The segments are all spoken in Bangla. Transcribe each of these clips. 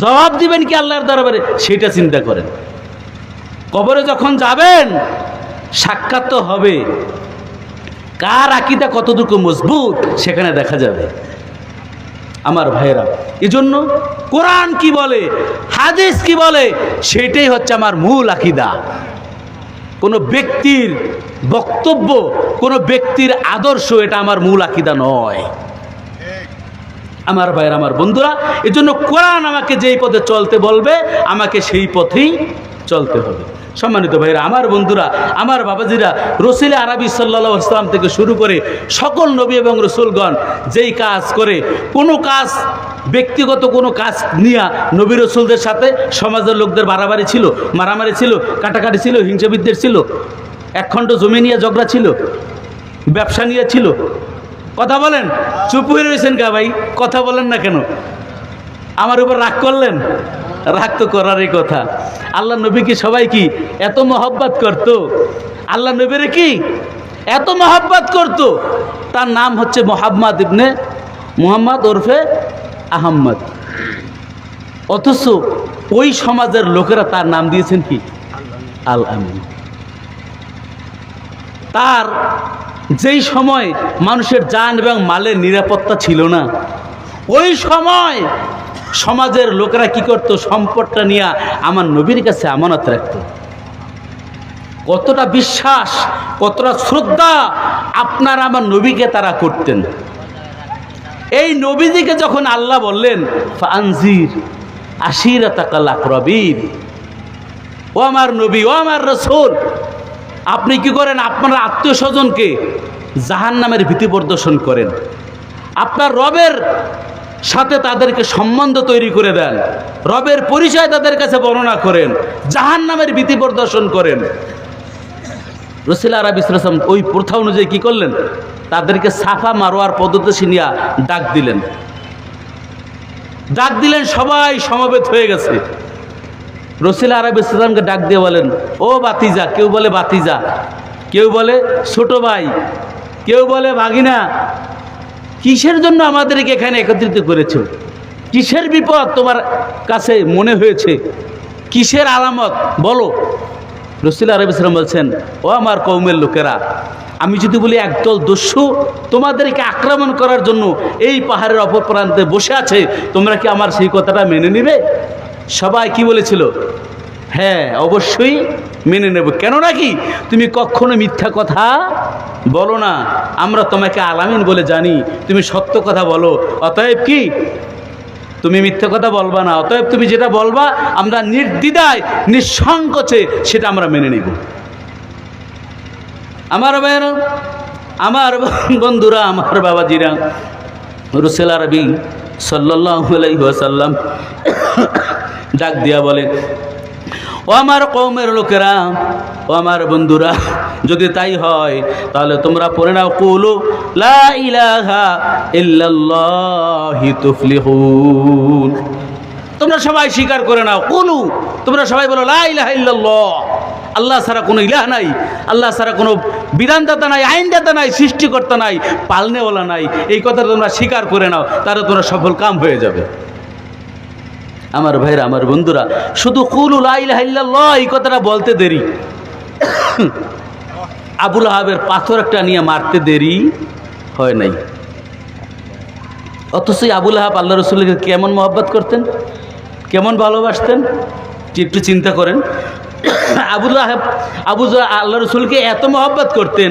জবাব দিবেন কি আল্লাহর দরবারে সেটা চিন্তা করেন। কবরে যখন যাবেন সাক্ষাৎ তো হবে, কার আকীদা কতটুকু মজবুত সেখানে দেখা যাবে। আমার ভাইয়েরা, এজন্য কোরআন কি বলে, হাদিস কি বলে, সেটাই হচ্ছে আমার মূল আকীদা। কোনো ব্যক্তির বক্তব্য, কোনো ব্যক্তির আদর্শ, এটা আমার মূল আকীদা নয়। আমার ভাইয়েরা, আমার বন্ধুরা, এজন্য কোরআন আমাকে যেই পথে চলতে বলবে আমাকে সেই পথেই চলতে হবে। সম্মানিত ভাইরা, আমার বন্ধুরা, আমার বাবাজিরা, রসুল আরবি সাল্লাল্লাহু আলাইহি ওয়াসাল্লাম থেকে শুরু করে সকল নবী এবং রসুলগণ যেই কাজ করে, কোনো কাজ ব্যক্তিগত কোনো কাজ নিয়ে নবী রসুলদের সাথে সমাজের লোকদের বাড়াবাড়ি ছিল, মারামারি ছিল, কাটাকাটি ছিল, হিংসাবিদ্বেষ ছিল, একখণ্ড জমি নিয়ে ঝগড়া ছিল, ব্যবসা নিয়ে ছিল। কথা বলেন, চুপ হয়ে রয়েছেন কা ভাই? কথা বলেন না কেন? আমার উপর রাগ করলেন? রাগ তো করারই কথা। আল্লাহ নবী কি সবাই কি এত মহব্বত করতো? আল্লাহ নবীরে কি এত মহব্বত করতো? তার নাম হচ্ছে মুহাম্মদ ইবনে মুহাম্মদ ওরফে আহম্মদ। অথচ ওই সমাজের লোকেরা তার নাম দিয়েছেন কি আল আমিন। তার যেই সময় মানুষের জান এবং মালের নিরাপত্তা ছিল না, ওই সময় সমাজের লোকেরা কি করতো? সম্পদটা নিয়ে আমার নবীর কাছে আমানত রাখতো। কতটা বিশ্বাস, কতটা শ্রদ্ধা আপনার আমার নবীকে তারা করতেন। এই নবীজিকে যখন আল্লাহ বললেন ফানজির আশিরাতাকাল আকরাবিন, ও আমার নবী, ও আমার রাসূল, আপনি কি করেন? আপনার আত্মীয় স্বজনকে জাহান্নামের ভীতি প্রদর্শন করেন, আপনার রবের সাথে তাদেরকে সম্বন্ধ তৈরি করে দেন, রবের পরিচয় তাদের কাছে বর্ণনা করেন, জাহান্নামের ভীতি প্রদর্শন করেন। রাসূল আরবি সাল্লাল্লাহু আলাইহি ওয়াসাল্লাম ওই প্রথা অনুযায়ী কি করলেন? তাদেরকে সাফা মারোয়ার পদ্ধতি শিনিয়া ডাক দিলেন। ডাক দিলেন, সবাই সমবেত হয়ে গেছে। রাসূল আরবি সাল্লাল্লাহু আলাইহি ওয়াসাল্লামকে ডাক দিয়ে বলেন, ও বাতিজা, কেউ বলে বাতিজা, কেউ বলে ছোট ভাই, কেউ বলে ভাগিনা, কিসের জন্য আমাদেরকে এখানে একত্রিত করেছো? কিসের বিপদ তোমার কাছে মনে হয়েছে? কিসের আলামত বলো? রাসূল আরবি সাল্লাল্লাহু আলাইহি ওয়াসাল্লাম বলছেন, ও আমার কওমের লোকেরা, আমি যদি বলি একদল দস্যু তোমাদেরকে আক্রমণ করার জন্য এই পাহাড়ের অপর প্রান্তে বসে আছে, তোমরা কি আমার সেই কথাটা মেনে নিবে? সবাই কি বলেছিল? হ্যাঁ, অবশ্যই মেনে নেব। কেন নাকি তুমি কখনো মিথ্যা কথা বলো না, আমরা তোমাকে আলামিন বলে জানি, তুমি সত্য কথা বলো, অতএব কি তুমি মিথ্যা কথা বলবা না, অতএব তুমি যেটা বলবা আমরা নির্দ্বিধায় নিঃসংকোচে সেটা আমরা মেনে নেব। আমার ভাইয়েরা, আমার বন্ধুরা, আমার বাবাজিরা, রাসূল আরবি সাল্লাল্লাহু আলাইহি ওয়াসাল্লাম ডাক দিয়া বলেন, ও আমার কওমের লোকেরা, ও আমার বন্ধুরা, যদি তাই হয় তাহলে তোমরা পড়ে নাও কুলু লা ইলাহা ইল্লাল্লাহি তুফলিহুন। তোমরা সবাই স্বীকার করে নাও, কুলু, তোমরা সবাই বলো লা ইলাহা ইল্লাল্লাহ, আল্লাহ ছাড়া কোনো ইলাহ নাই, আল্লাহ ছাড়া কোনো বিধানদাতা নাই, আইনদাতা নাই, সৃষ্টিকর্তা নাই, পালনেওয়ালা নাই। এই কথা তোমরা স্বীকার করে নাও, তাহলে তোমরা সফল কাম হয়ে যাবে। আমার ভাইরা, আমার বন্ধুরা, শুধু কুলু লা ইলাহা ইল্লাল্লাহ এই কথাটা বলতে দেরি, আবু লাহাবের পাথর একটা নিয়ে মারতে দেরি হয় নাই। অথচ আবু লাহাব আল্লাহ রসুলকে কেমন মহব্বত করতেন, কেমন ভালোবাসতেন, একটু চিন্তা করেন। আল্লাহ রসুলকে এত মহব্বত করতেন,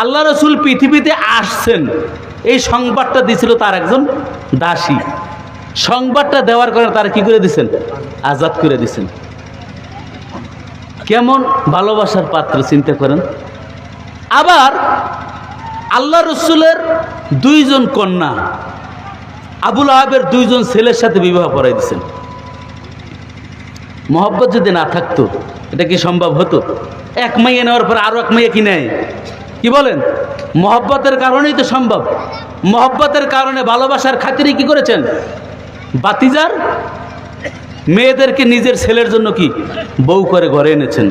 আল্লাহ রসুল পৃথিবীতে আসছেন এই সংবাদটা দিয়েছিল তার একজন দাসী। সংবাদটা দেওয়ার কারণে তারা কি করে দিয়েছেন? আজাদ করে দিয়েছেন। কেমন ভালোবাসার পাত্র চিন্তা করেন। আবার আল্লাহ রসুলের দুইজন কন্যা আবু লাহাবের দুইজন ছেলের সাথে বিবাহ করাই দিয়েছেন। মহব্বত যদি না থাকতো এটা কি সম্ভব হতো? এক মাইয়া নেওয়ার পর আরো এক মাইয়া কি নেয়? কি বলেন? মহব্বতের কারণেই তো সম্ভব। মহব্বতের কারণে, ভালোবাসার খাতিরে কি করেছেন? বাতিজার মেয়েদেরকে নিজের ছেলের জন্য কি বউ করে ঘরে এনেছেন।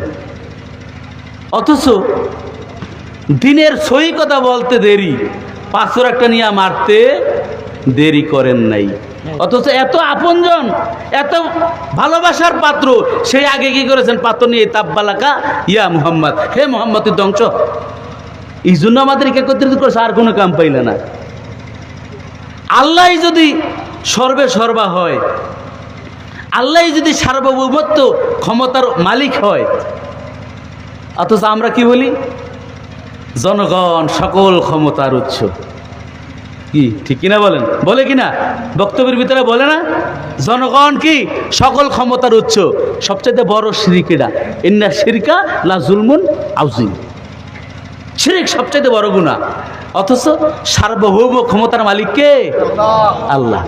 অথচ দিনের সহি কথা বলতে দেরি, পাথর একটা নিয়ে মারতে দেরি করেন নাই। অথচ এত আপনজন, এত ভালোবাসার পাত্র, সেই আগে কি করেছেন? পাত্র নিয়ে তাব্বালাকা ইয়া মুহাম্মদ, হে মুহাম্মদ তুই ধ্বংস। এই জন্য আমাদেরকে একত্রিত করেছে, আর কোনো কাম পাইলে না। আল্লাহ যদি সর্বে সর্বা হয়, আল্লাহ যদি সার্বভৌমত্ব ক্ষমতার মালিক হয়, অথচ আমরা কি বলি? জনগণ সকল ক্ষমতার উৎস। কি ঠিক কিনা বলেন? বলে কিনা? বক্তব্যের ভিতরে বলে না? জনগণ কি সকল ক্ষমতার উৎস। সবচেয়ে বড় শিরকিরা, ইন্না শিরকা লা জুলমুন আউজিম। শিরক সবচেয়ে বড় গুনাহ। অথচ সার্বভৌম ক্ষমতার মালিক কে? আল্লাহ।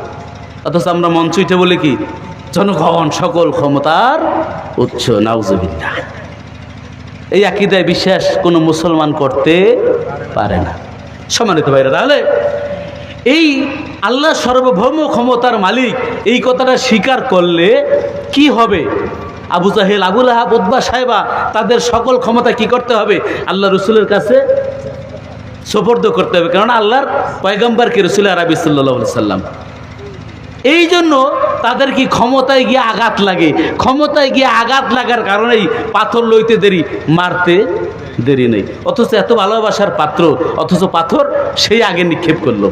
অথচ আমরা মঞ্চ উঠে বলি কি? জনগণ সকল ক্ষমতার উৎস। নাউজুবিল্লাহ। এই আকীদায় বিশ্বাস কোনো মুসলমান করতে পারে না। সম্মানিত ভাইরা, তাহলে এই আল্লাহ সার্বভৌম ক্ষমতার মালিক, এই কথাটা স্বীকার করলে কি হবে? আবু জাহেল, আবু লাহাব, উতবা, সাইবা, তাদের সকল ক্ষমতা কি করতে হবে? আল্লাহ রসুলের কাছে সুপর্দ করতে হবে। কারণ আল্লাহর পয়গম্বর কি রসুল আরবি সাল্লাল্লাহু আলাইহি সাল্লাম। এই জন্য তাদের কি ক্ষমতায় গিয়ে আঘাত লাগে। ক্ষমতায় গিয়ে আঘাত লাগার কারণেই পাথর লইতে দেরি, মারতে দেরি নেই। অথচ এত ভালোবাসার পাত্র, অথচ পাথর সেই আগে নিক্ষেপ করলো।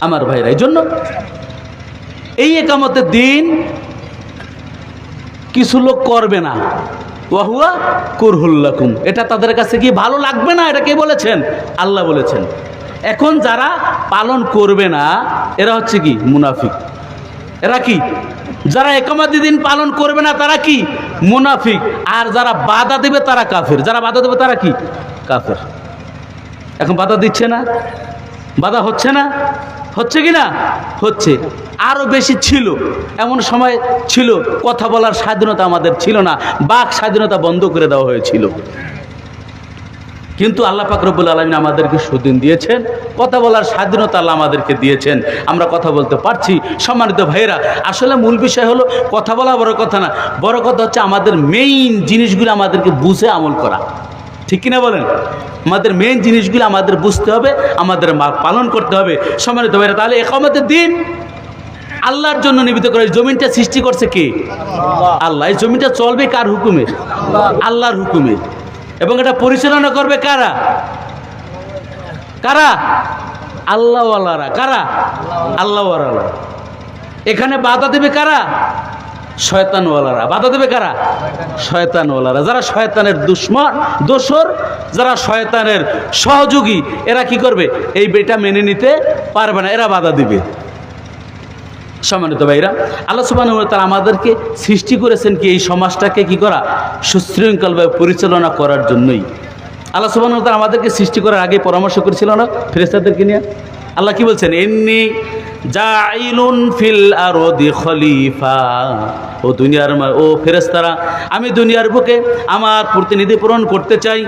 আমার ভাইরা, এই জন্য এই একামতের দিন কিছু লোক করবে না, ওয়াহুয়া কুরহুল লাকুম, এটা তাদের কাছে কি ভালো লাগবে না। এটা কে বলেছেন? আল্লাহ বলেছেন। এখন যারা পালন করবে না এরা হচ্ছে কি? মুনাফিক। এরা কি? যারা একামতের দিন পালন করবে না তারা কি? মুনাফিক। আর যারা বাধা দেবে তারা কাফের। যারা বাধা দেবে তারা কি? কাফের। এখন বাধা দিচ্ছে না? বাধা হচ্ছে না? হচ্ছে কি না? হচ্ছে। আরও বেশি ছিল, এমন সময় ছিল কথা বলার স্বাধীনতা আমাদের ছিল না, বাক স্বাধীনতা বন্ধ করে দেওয়া হয়েছিল। কিন্তু আল্লাহ পাক রব্বুল আলামিন আমাদেরকে সুদিন দিয়েছেন, কথা বলার স্বাধীনতা আল্লাহ আমাদেরকে দিয়েছেন, আমরা কথা বলতে পারছি। সম্মানিত ভাইয়েরা, আসলে মূল বিষয় হলো কথা বলা বড় কথা না, বড় কথা হচ্ছে আমাদের মেইন জিনিসগুলো আমাদেরকে বুঝে আমল করা। ঠিক কিনা বলেন? আমাদের মেইন জিনিসগুলো আমাদের বুঝতে হবে, আমাদের পালন করতে হবে। সম্মানিত ভাইয়েরা, তাহলে ইকামতের দিন আল্লাহর জন্য নিবেদিত করে। জমিনটা সৃষ্টি করছে কে? আল্লাহ। এই জমিনটা চলবে কার হুকুমে? আল্লাহর হুকুমে। এবং এটা পরিচালনা করবে কারা? কারা? আল্লাহওয়ালারা। কারা? আল্লাহওয়ালারা। এখানে বাধা দেবে কারা? শয়তানওয়ালারা। বাধা দেবে কারা? শয়তানওয়ালারা। যারা শয়তানের দুশ্মন, দোসর, যারা শয়তানের সহযোগী, এরা কি করবে? এই বেটা মেনে নিতে পারবে না, এরা বাধা দিবে। সম্মানিত ভাইরা, আল্লাহ সুবহানাহু ওয়া তাআলা আমাদেরকে সৃষ্টি করেছেন কি? এই সমাজটাকে কি করা? সুশৃঙ্খলভাবে পরিচালনা করার জন্যই। আল্লাহ সুবহানাহু ওয়া তাআলা আমাদেরকে সৃষ্টি করার আগে পরামর্শ করেছিল না ফেরেশতাদেরকে নিয়ে? আল্লাহ কি বলছেন? ইন্নী জাইলুন ফিল আরদি খলিফা। ও দুনিয়ার ও ফেরেশতারা, আমি দুনিয়ার বুকে আমার প্রতিনিধি প্রেরণ করতে চাই।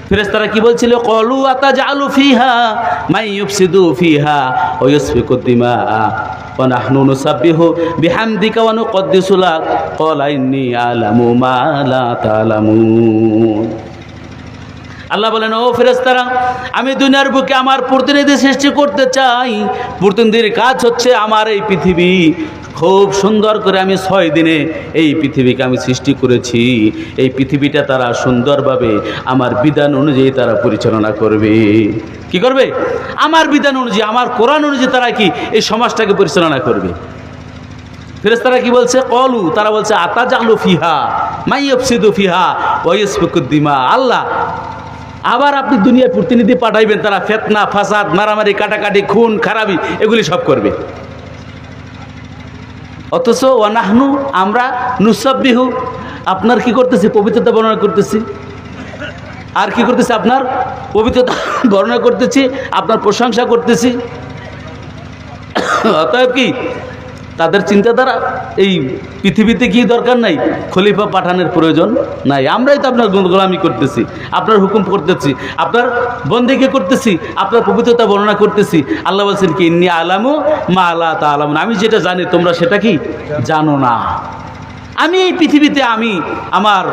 ফেরেশতারা কি বলছিল? ক্বালু আতাজআলু ফিহা মান ইউফসিদু ফিহা ওয়া ইয়াসফিকু দিমা ওয়া নাহনু নুসাব্বিহু বিহামদিকা ওয়া নুকদ্দিসু লাক ক্বালা ইন্নী আ'লামু মা লা তা'লামুন। আল্লাহ বলেন, ও ফেরেশতারা, আমি দুনিয়ার বুকে আমার প্রতিনিধি সৃষ্টি করতে চাই। প্রতিনিধির কাজ হচ্ছে আমার এই পৃথিবী খুব সুন্দর করে আমি 6 দিনে এই পৃথিবীকে আমি সৃষ্টি করেছি। এই পৃথিবীটা তারা সুন্দরভাবে আমার বিধান অনুযায়ী তারা পরিচালনা করবে। কি করবে? আমার বিধান অনুযায়ী, আমার কোরআন অনুযায়ী তারা কি এই সমাজটাকে পরিচালনা করবে। ফেরেশতারা কি বলছে? ক্বালু, তারা বলছে আতাজআলু ফিহা মান ইউফসিদু ফিহা ওয়া ইয়াসফিকু দিমা। আল্লাহ, আবার আপনি দুনিয়ার প্রতিনিধি পাঠাইবেন, তারা ফিতনা, ফাসাদ, মারামারি, কাটাকাটি, খুন খারাপি এগুলি সব করবে। অথচ ওয়া নাহনু, আমরা নুসাব্বিহু, আপনার কি করতেছি? পবিত্রতা বর্ণনা করতেছি। আর কি করতেছি? আপনার পবিত্রতা বর্ণনা করতেছি, আপনার প্রশংসা করতেছি। অতএব কি তাদের চিন্তাধারা এই পৃথিবীতে কি দরকার নাই? খলিফা পাঠানোর প্রয়োজন নাই। আমরাই তো আপনার গোলামি করতেছি, আপনার হুকুম করতেছি, আপনার বন্দেগী করতেছি, আপনার পবিত্রতা বর্ণনা করতেছি। আল্লাহ বলছেন কি? ইন্নী আ'লামু মা লা তা'লামুন, আমি যেটা জানি তোমরা সেটা কি জানো না। আমি এই পৃথিবীতে আমি আমার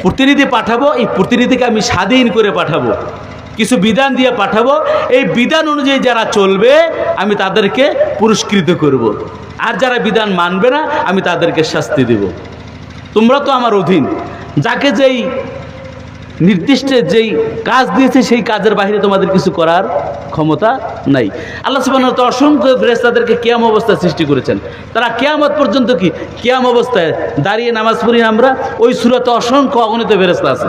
প্রতিনিধি পাঠাবো, এই প্রতিনিধিকে আমি স্বাধীন করে পাঠাবো। কিছু বিধান দিয়ে পাঠাবো, এই বিধান অনুযায়ী যারা চলবে আমি তাদেরকে পুরস্কৃত করব। আর যারা বিধান মানবে না আমি তাদেরকে শাস্তি দেব। তোমরা তো আমার অধীন, যাকে যেই নির্দিষ্ট যেই কাজ দিয়েছে সেই কাজের বাইরে তোমাদের কিছু করার ক্ষমতা নাই। আল্লাহ সুবহানাহু ওয়া তাআলা অসংখ্য ফেরেশতাদেরকে কিয়াম অবস্থায় সৃষ্টি করেছেন। তারা কিয়ামত পর্যন্ত কি কিয়াম অবস্থায় দাঁড়িয়ে নামাজ পড়ি আমরা, ওই সূরাতে অসংখ্য অগণিত ফেরেশতা আছে,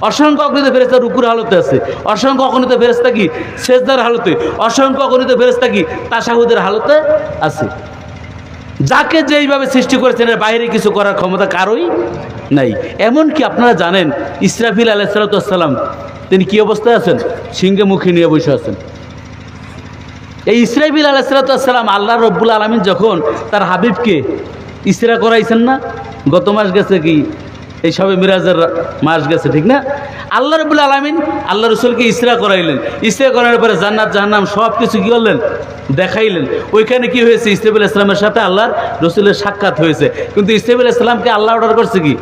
অসংখ্য অগণিত ফেরেশতা রুকুর হালতে আছে, অসংখ্য অগণিত ফেরেশতা কি সেজদার হালতে, অসংখ্য অগণিত ফেরেশতা কি তাশাহুদের হালতে আছে। যাকে যেইভাবে সৃষ্টি করেছেন এর বাইরে কিছু করার ক্ষমতা কারোই নাই। এমনকি আপনারা জানেন ইসরাফিল আলাইহিস সালাম তিনি কি অবস্থায় আছেন? সিংহে মুখে নিয়ে বসে আছেন। এই ইসরাফিল আলাইহিস সালাম আল্লাহ রব্বুল আলামিন যখন তার হাবিবকে ইসরা করাইছেন না, গত মাস গেছে কি এই সবে মিরাজের মাস গেছে, ঠিক না? আল্লাহ রব্বুল আলামিন আল্লাহ রসুলকে ইসরা করাইলেন। ইসরা করানোর পরে জান্নাত জাহান্নাম সব কিছু কী করলেন? দেখাইলেন। ওইখানে কি হয়েছে? ইসরাফিল ইসলামের সাথে আল্লাহর রসুলের সাক্ষাৎ হয়েছে। কিন্তু ইসরাফিল ইসলামকে আল্লাহ অর্ডার করছে কি?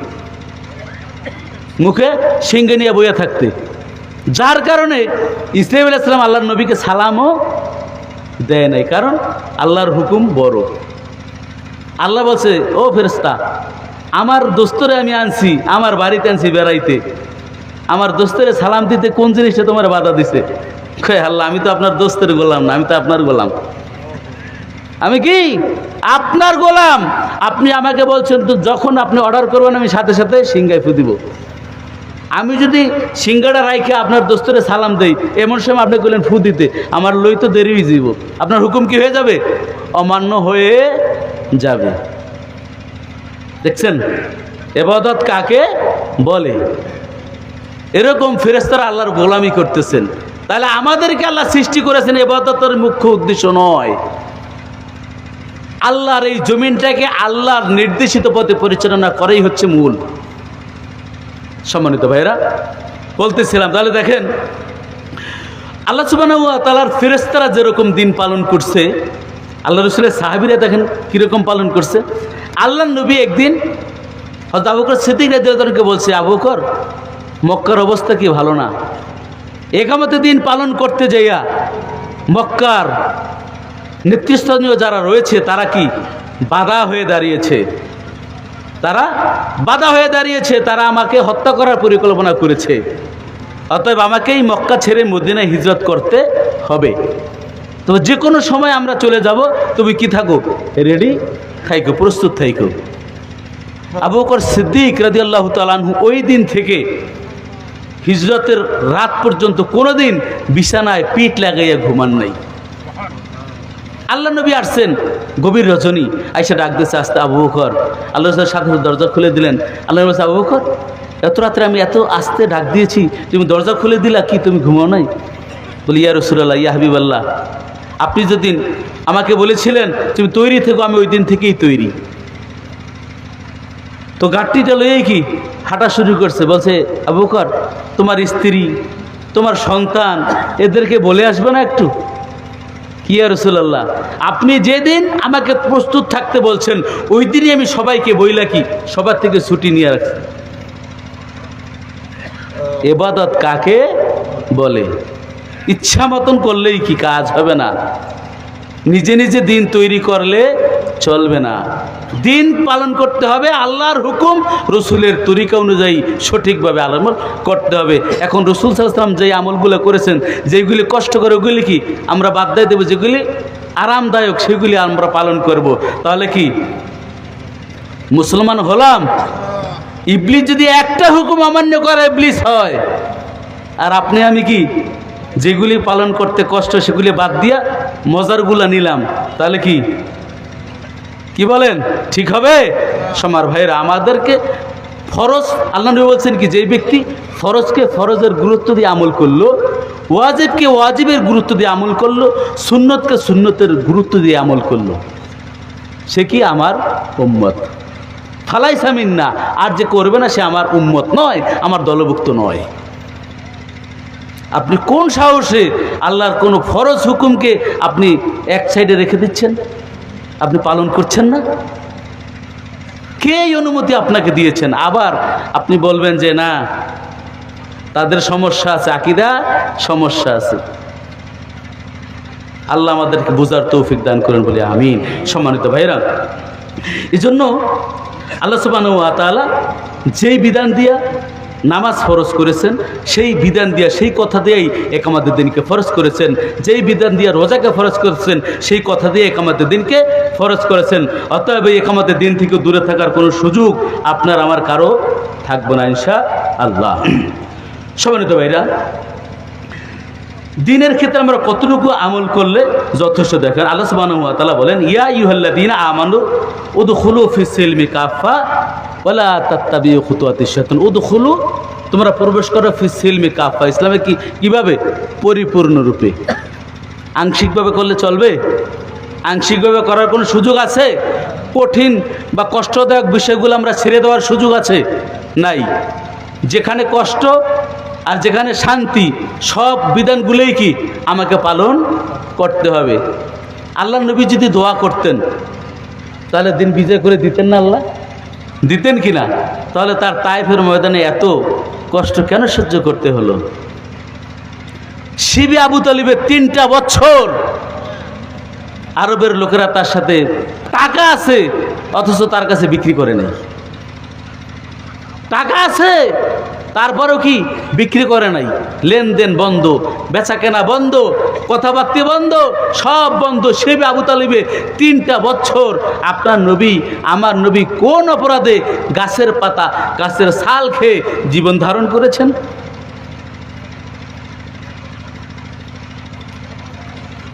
মুখে সিংহে নিয়ে বইয়া থাকতে। যার কারণে ইসরাফিল ইসলাম আল্লাহর নবীকে সালামও দেয় নাই, কারণ আল্লাহর হুকুম বড়। আল্লাহ বলছে, ও ফেরেশতা, আমার দোস্তরে আমি আনছি, আমার বাড়িতে আনছি বেড়াইতে, আমার দোস্তরে সালাম দিতে কোন জিনিসটা তোমার বাধা দিছে? আল্লাহ, আমি তো আপনার দোস্তের গোলাম না, আমি তো আপনার গোলাম। আমি কি আপনার গোলাম? আপনি আমাকে বলছেন তো যখন আপনি অর্ডার করবেন আমি সাথে সাথে সিংহায় ফু দিব। আমি যদি সিংহাটা রাইখে আপনার দোস্তরে সালাম দেই, এমন সময় আপনি বললেন ফু দিতে, আমার লই তো দেরি হয়ে যাব। আপনার হুকুম কি হয়ে যাবে? অমান্য হয়ে যাবে। দেখছেন ইবাদত কাকে বলে? এরকম ফেরেশতারা আল্লাহর গোলামি করতেছেন। তাহলে আমাদেরকে আল্লাহ সৃষ্টি করেছেন ইবাদতের মুখ্য উদ্দেশ্য নয়, আল্লাহর এই জমিনটাকে আল্লাহর নির্দেশিত পথে পরিচালনা করাই হচ্ছে মূল। সম্মানিত ভাইরা, বলতেছিলাম তাহলে দেখেন আল্লাহ সুবহানাহু ওয়া তাআলার ফেরেশতারা যেরকম দিন পালন করছে, আল্লাহ রসুলের সাহাবীরা দেখেন কীরকম পালন করছে। আল্লাহ নবী একদিন হযরত আবু বকর সিদ্দিক রাদিয়াল্লাহু আনহুকে বলছে, আবু বকর, মক্কার অবস্থা কি ভালো না? একামতে দিন পালন করতে যাইয়া মক্কার নেতৃস্থানীয় যারা রয়েছে তারা কি বাধা হয়ে দাঁড়িয়েছে, তারা আমাকে হত্যা করার পরিকল্পনা করেছে। অতএব আমাকেই মক্কা ছেড়ে মদিনায় হিজরত করতে হবে। তো যে কোনো সময় আমরা চলে যাব, তুমি কি থাকো? রেডি থাইকো, প্রস্তুত থাইকো। আবু বকর সিদ্দিক রাদিয়াল্লাহু তাআলা আনহু ওই দিন থেকে হিজরতের রাত পর্যন্ত কোনোদিন বিছানায় পিঠ লাগাইয়া ঘুমান নাই। আল্লাহ নবী আসছেন গভীর রজনী, আইসা ডাক দিয়েছে আস্তে, আবু বকর। আল্লাহ সাথে সাথে দরজা খুলে দিলেন। আল্লাহ বলছে, আবু বকর, এত রাত্রে আমি এত আস্তে ডাক দিয়েছি, তুমি দরজা খুলে দিলা, কি তুমি ঘুমাও নাই? বলি, ইয়া রাসূলুল্লাহ, ইয়া হাবিবাল্লাহ, আপনি যেদিন আমাকে বলেছিলেন তুমি তৈরি থেকো, আমি ওই দিন থেকেই তৈরি। তো গাড়িটা লইয়েই কি হাঁটা শুরু করছে। বলছে, আবু বকর, তোমার স্ত্রী, তোমার সন্তান, এদেরকে বলে আসবে না একটু? কি ইয়া রাসূলুল্লাহ, আপনি যেদিন আমাকে প্রস্তুত থাকতে বলছেন ওই দিনই আমি সবাইকে বইলা কি সবার থেকে ছুটি নিয়ে রাখছি। ইবাদত কাকে বলে? ইচ্ছা মতন করলেই কি কাজ হবে না, নিজে নিজে দিন তৈরি করলে চলবে না। দিন পালন করতে হবে আল্লাহর হুকুম রসুলের তরিকা অনুযায়ী সঠিকভাবে আমল করতে হবে। এখন রসুল সাল্লাল্লাহু আলাইহি ওয়াসাল্লাম যেই আমলগুলো করেছেন, যেগুলি কষ্ট করে ওগুলি কি আমরা বাদ দিয়ে দেবো, যেগুলি আরামদায়ক সেগুলি আমরা পালন করব। তাহলে কি মুসলমান হলাম? ইবলিস যদি একটা হুকুম অমান্য করে ইবলিস হয়, আর আপনি আমি কি যেগুলি পালন করতে কষ্ট সেগুলি বাদ দিয়া মজারগুলা নিলাম, তাহলে কি বলেন, ঠিক হবে? সমার ভাইরা, আমাদেরকে ফরজ, আল্লাহ নবী বলছেন কি, যেই ব্যক্তি ফরজকে ফরজের গুরুত্ব দিয়ে আমল করলো, ওয়াজিবকে ওয়াজিবের গুরুত্ব দিয়ে আমল করলো, সুন্নতকে সুন্নতের গুরুত্ব দিয়ে আমল করলো, সে কি আমার উম্মত। ফালাইসা মিন্না, আর যে করবে না সে আমার উম্মত নয়, আমার দলভুক্ত নয়। আপনি কোন সাহসে আল্লাহর কোনো ফরজ হুকুমকে আপনি এক সাইডে রেখে দিচ্ছেন, আপনি পালন করছেন না? কে এই অনুমতি আপনাকে দিয়েছেন? আবার আপনি বলবেন যে না, তাদের সমস্যা আছে, আকীদা সমস্যা আছে। আল্লাহ আমাদেরকে বোঝার তৌফিক দান করেন বলে আমিন। সম্মানিত ভাইরা, এই জন্য আল্লাহ সুবহানাহু ওয়া তাআলা যেই বিধান দিয়া নামাজ ফরজ করেছেন, সেই বিধান দিয়া, সেই কথা দিয়েই একামতের দিনকে ফরজ করেছেন। যেই বিধান দিয়া রোজাকে ফরজ করেছেন, সেই কথা দিয়ে একামতের দিনকে ফরজ করেছেন। অতএব এই একামতের দিন থেকে দূরে থাকার কোনো সুযোগ আপনার আমার কারো থাকবে না ইনশাআল্লাহ। সম্মানিত ভাইরা, দিনের ক্ষেত্রে আমরা কতটুকু আমল করলে যথেষ্ট দেখেন। আল্লাহ সুবহানাহু ওয়া তাআলা বলেন, ইয়া আইয়ুহাল্লাযীনা আমানু উদখুলু ফিস সিলমি কাফা ওয়ালা তাত্তাবিউ খুতুওয়াতিশ শাইতান। উদখুলু, তোমরা প্রবেশ করো, ফিস সিলমি কাফা, ইসলামে কিভাবে? পরিপূর্ণরূপে। আংশিকভাবে করলে চলবে? আংশিকভাবে করার কোনো সুযোগ আছে? কঠিন বা কষ্টদায়ক বিষয়গুলো আমরা ছেড়ে দেওয়ার সুযোগ আছে? নাই। যেখানে কষ্ট আর যেখানে শান্তি, সব বিধানগুলোই কি আমাকে পালন করতে হবে। আল্লাহ নবী যদি দোয়া করতেন তাহলে দিন বিজয় করে দিতেন না? আল্লাহ দিতেন কি না? তাহলে তার তায়েফের ময়দানে এত কষ্ট কেন সহ্য করতে হলো? শিবে আবু তালিবের 3টা বছর আরবের লোকেরা তার সাথে টাকা আছে, অথচ তার কাছে বিক্রি করে নেই। টাকা আছে, তারপরেও কি বিক্রি করে নাই। লেনদেন বন্ধ, বেচা কেনা বন্ধ, কথাবার্তা বন্ধ, সব বন্ধ। শিবে আবু তালিবে 3টা বছর আপনার নবী, আমার নবী কোন অপরাধে গাছের পাতা, গাছের ছাল খেয়ে জীবন ধারণ করেছেন?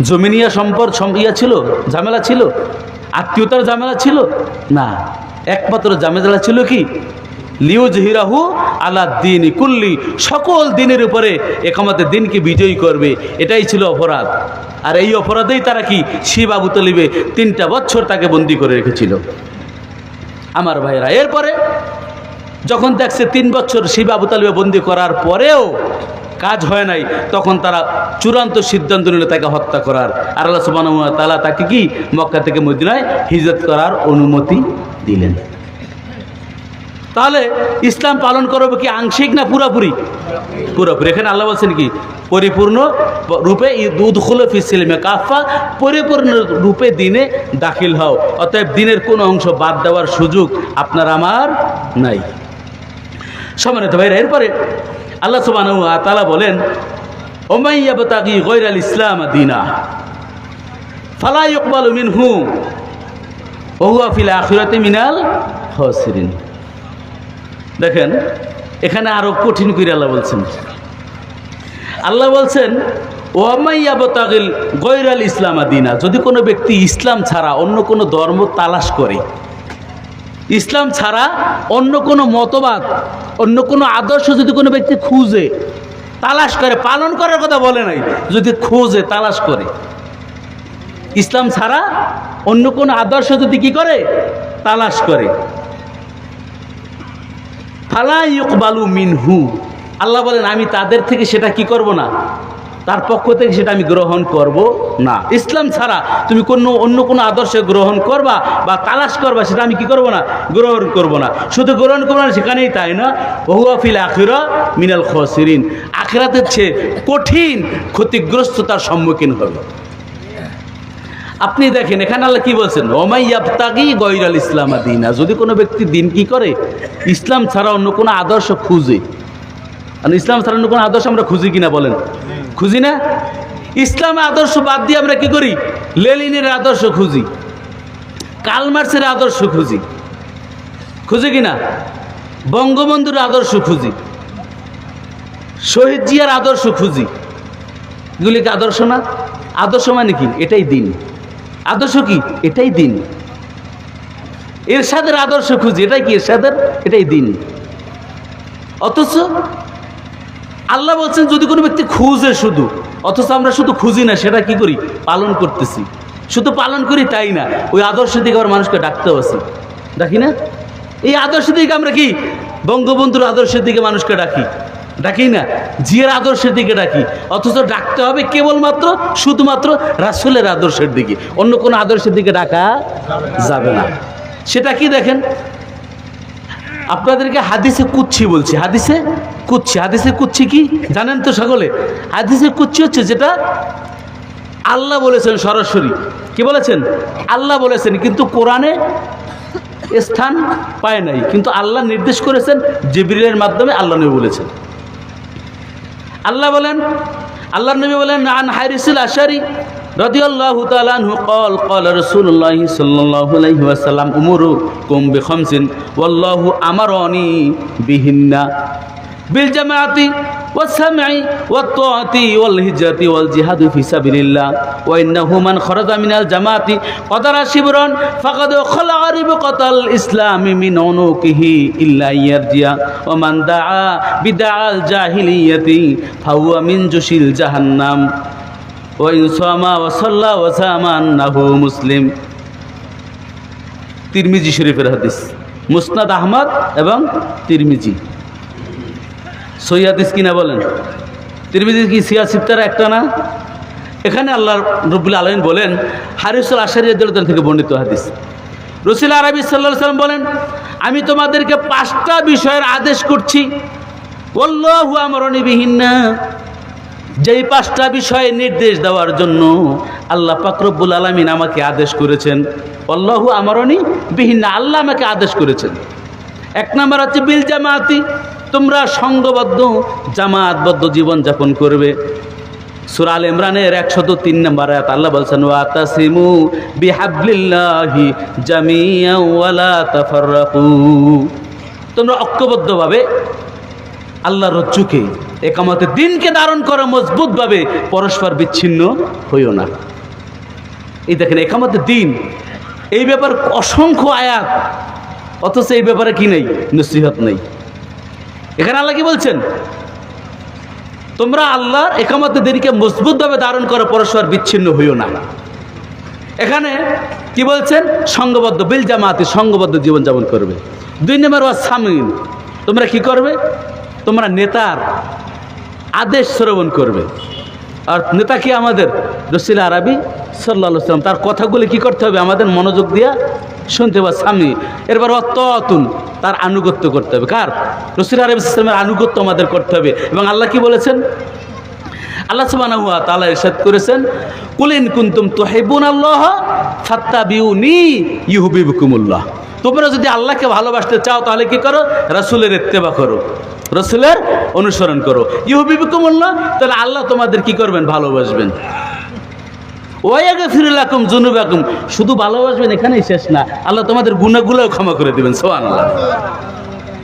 জমিনিয়া সম্পদ ছিল, ঝামেলা ছিল, আত্মীয়তার ঝামেলা ছিল না। একমাত্র ঝামেলা ছিল কি? লিউজহিরাহু আলা দ্বীনি কুল্লি, সকল দিনের উপরে একামতের দিনকে বিজয়ী করবে, এটাই ছিল অপরাধ। আর এই অপরাধেই তারা কি শিব আবু তালিবে 3টা বছর তাকে বন্দি করে রেখেছিল। আমার ভাইরা, এরপরে যখন দেখছে 3 বছর শিব আবু তালিবে বন্দি করার পরেও কাজ হয় নাই, তখন তারা চূড়ান্ত সিদ্ধান্ত নিল তাকে হত্যা করার। আর আল্লাহ সুবহানাহু ওয়া তাআলা তাকে কি মক্কা থেকে মদিনায় হিজরত করার অনুমতি দিলেন। তাহলে ইসলাম পালন করবে কি আংশিক না পুরোপুরি? পুরোপুরি। এখানে আল্লাহ বলছেন কি পরিপূর্ণ রূপে উদখুলু ফিস সিলমি কাফা, পরিপূর্ণ রূপে দিনে দাখিল হও। অতএব দিনের কোনো অংশ বাদ দেওয়ার সুযোগ আপনার আমার নাই। সম্মানিত ভাইরা, এরপরে আল্লাহ সুবহানাহু ওয়া তাআলা বলেন, ওমাই ইয়াবতাগি গায়রাল ইসলাম দীনা ফালা ইউকবালু মিনহু ওয়া হুয়া ফিল আখিরাতি মিনাল খাসিরিন। দেখেন, এখানে আরো কঠিন করে আল্লাহ বলছেন। আল্লাহ বলছেন, ওমাই ইয়াবতাগিল গায়রাল ইসলাম দীনা, যদি কোনো ব্যক্তি ইসলাম ছাড়া অন্য কোনো ধর্ম তালাশ করে, ইসলাম ছাড়া অন্য কোনো মতবাদ, অন্য কোনো আদর্শ যদি কোনো ব্যক্তি খুঁজে তালাশ করে, পালন করার কথা বলে নাই, যদি খোঁজে তালাশ করে, ইসলাম ছাড়া অন্য কোনো আদর্শ যদি কি করে তালাশ করে, ফালা ইউকবালু মিনহু, আল্লাহ বলেন আমি তাদের থেকে সেটা কি করব না, তার পক্ষ থেকে সেটা আমি গ্রহণ করব না। ইসলাম ছাড়া তুমি অন্য কোনো আদর্শ গ্রহণ করবা বা তালাশ করবা, সেটা আমি কি করব না, গ্রহণ করব না। শুধু গ্রহণ করবো না সেখানেই তাই না, ওহুয়া ফিল আখিরা মিনাল খাসিরিন, আখিরাতের চেয়ে কঠিন ক্ষতিগ্রস্ততার সম্মুখীন হবে। আপনি দেখেন এখানে আল্লাহ কি বলছেন, ওমাই ইয়াবতাগি গায়রাল ইসলাম দীনা, যদি কোনো ব্যক্তি দিন কি করে ইসলাম ছাড়া অন্য কোনো আদর্শ খুঁজে। আর ইসলাম ছাড়া অন্য কোনো আদর্শ আমরা খুঁজি কিনা বলেন? খুঁজি না। ইসলামের আদর্শ বাদ দিয়ে আমরা কি করি, লেনিনের আদর্শ খুঁজি, কার্ল মার্ক্সের আদর্শ খুঁজি, খুঁজি কিনা, বঙ্গবন্ধুর আদর্শ খুঁজি, শহীদ জিয়ার আদর্শ খুঁজি। এগুলি কি আদর্শ না? আদর্শ মানে কি? এটাই দিন। আদর্শ কি? এটাই দিন। এরশাদের আদর্শ খুঁজি, এটাই কি এরশাদের? এটাই দিন। অথচ আল্লাহ বলছেন যদি কোনো ব্যক্তি খুঁজে শুধু, অথচ আমরা শুধু খুঁজি না, সেটা কি করি, পালন করতেছি। শুধু পালন করি তাই না, ওই আদর্শের দিকে আবার মানুষকে ডাকতেও আছি, ডাকি না? এই আদর্শের দিকে আমরা কি বঙ্গবন্ধুর আদর্শের দিকে মানুষকে ডাকি, ডাকি না? জিয়ার আদর্শের দিকে ডাকি, অথচ ডাকতে হবে কেবলমাত্র শুধুমাত্র রাসূলের আদর্শের দিকে, অন্য কোনো আদর্শের দিকে ডাকা যাবে না। সেটা কি দেখেন, আপনাদেরকে হাদিসে কুচ্ছি বলছি। হাদিসে কুচ্ছি কি জানেন তো সকলে? হাদিসে কুচ্ছি হচ্ছে যেটা আল্লাহ বলেছেন সরাসরি। কি বলেছেন? আল্লাহ বলেছেন, কিন্তু কোরআনে স্থান পায় নাই, কিন্তু আল্লাহ নির্দেশ করেছেন জিবরিলের মাধ্যমে। আল্লাহ নবী বলেছেন, আল্লাহ বলেন, আল্লাহর নবী বলেন, আন হারিসুল আশারি রাদিয়াল্লাহু তাআলা আনহু قال قال رسول الله صلى الله عليه وسلم امركم بخمس والله امرني بهن بالجماعه والسمع والطاعه والهجره والجهاد في سبيل الله وانه من خرج من الجماعه قدر شبرا فقد خلع ربقه الاسلام من عنقه الا يرجع ومن دعا بدعاء الجاهليه فهو من جيش جهنم وإن صام وصلى وسام أنه مسلم। তিরমিজি শরীফের হাদিস, মুসনাদ আহমদ এবং তিরমিজি। সহিহ হাদিস কিনা বলেন? তিরমিজি কি সিয়াসিত্তার একটা না? এখানে আল্লাহ রাব্বুল আলামিন বলেন, হারিসুল আশারী রাদিয়াল্লাহু থেকে বর্ণিত হাদিস, রাসূল আরবি সাল্লাল্লাহু আলাইহি ওয়াসাল্লাম বলেন, আমি তোমাদেরকে 5টা বিষয়ের আদেশ করছি। আল্লাহু আমারনি বিহিন্না, যেই 5টা বিষয়ে নির্দেশ দেওয়ার জন্য আল্লাহ পাক রব্বুল আলামিন আমাকে আদেশ করেছেন। আল্লাহু আমারনি বিহিন্না, আল্লাহ আমাকে আদেশ করেছেন। 1 নম্বর হচ্ছে বিল জামাতি, তোমরা সংঘবদ্ধ জামাতবদ্ধ জীবন যাপন করবে। সূরা আল ইমরানের 103 নম্বর আয়াত আল্লাহ বলছেন, ওয়াতাসিমু বিহাবলিল্লাহি জামিআন ওয়ালা তাফাররাকু, তোমরা ঐক্যবদ্ধভাবে আল্লাহর রজ্জুকে, একামতের দিনকে ধারণ করো মজবুতভাবে, পরস্পর বিচ্ছিন্ন হইও না। এই দেখেন একামতের দিন, এই ব্যাপার অসংখ্য আয়াত, অথচ এই ব্যাপারে কি নেই? নসিহত নেই। এখানে আল্লাহ কি বলছেন? তোমরা আল্লাহর একামতের দিনকে মজবুতভাবে ধারণ করো, পরস্পর বিচ্ছিন্ন হইও না। এখানে কি বলছেন? সংঘবদ্ধ, বিল জামাতে, সংঘবদ্ধ জীবনযাপন করবে। 2 নম্বর ওয়াসামিন, তোমরা কি করবে? তোমরা নেতার আদেশ শ্রবণ করবে। আর নেতা কি? আমাদের রাসূল আরবি সাল্লাল্লাহু আলাইহি ওয়াসাল্লাম, তার কথাগুলি কি করতে হবে? আমাদের মনোযোগ দিয়া শুনতে হবে। স্বামী, এরপর অত্তন, তার আনুগত্য করতে হবে। কার? রাসূল আরবি সাল্লাল্লাহু আনুগত্য আমাদের করতে হবে। এবং আল্লাহ কি বলেছেন? আল্লাহ সুবহানাহু ওয়া তাআলা ইরশাদ করেছেন, কুল ইন কুনতুম তুহিব্বুনাল্লাহ ফাত্তাবিউনি ইউহিব্বুকুমুল্লাহ, তোমরা যদি আল্লাহকে ভালোবাসতে চাও তাহলে কি করো? রাসূলের ইত্তেবা করো, রাসূলের অনুসরণ করো। ইউহিব্বুকুমুল্লাহ, তাহলে আল্লাহ তোমাদের কি করবেন? ভালোবাসবেন। ওয়ায়াগফির লাকুম যুনুবাকুম, শুধু ভালোবাসবেন এখানেই শেষ না, আল্লাহ তোমাদের গুনাহগুলোও ক্ষমা করে দিবেন। সুবহানাল্লাহ।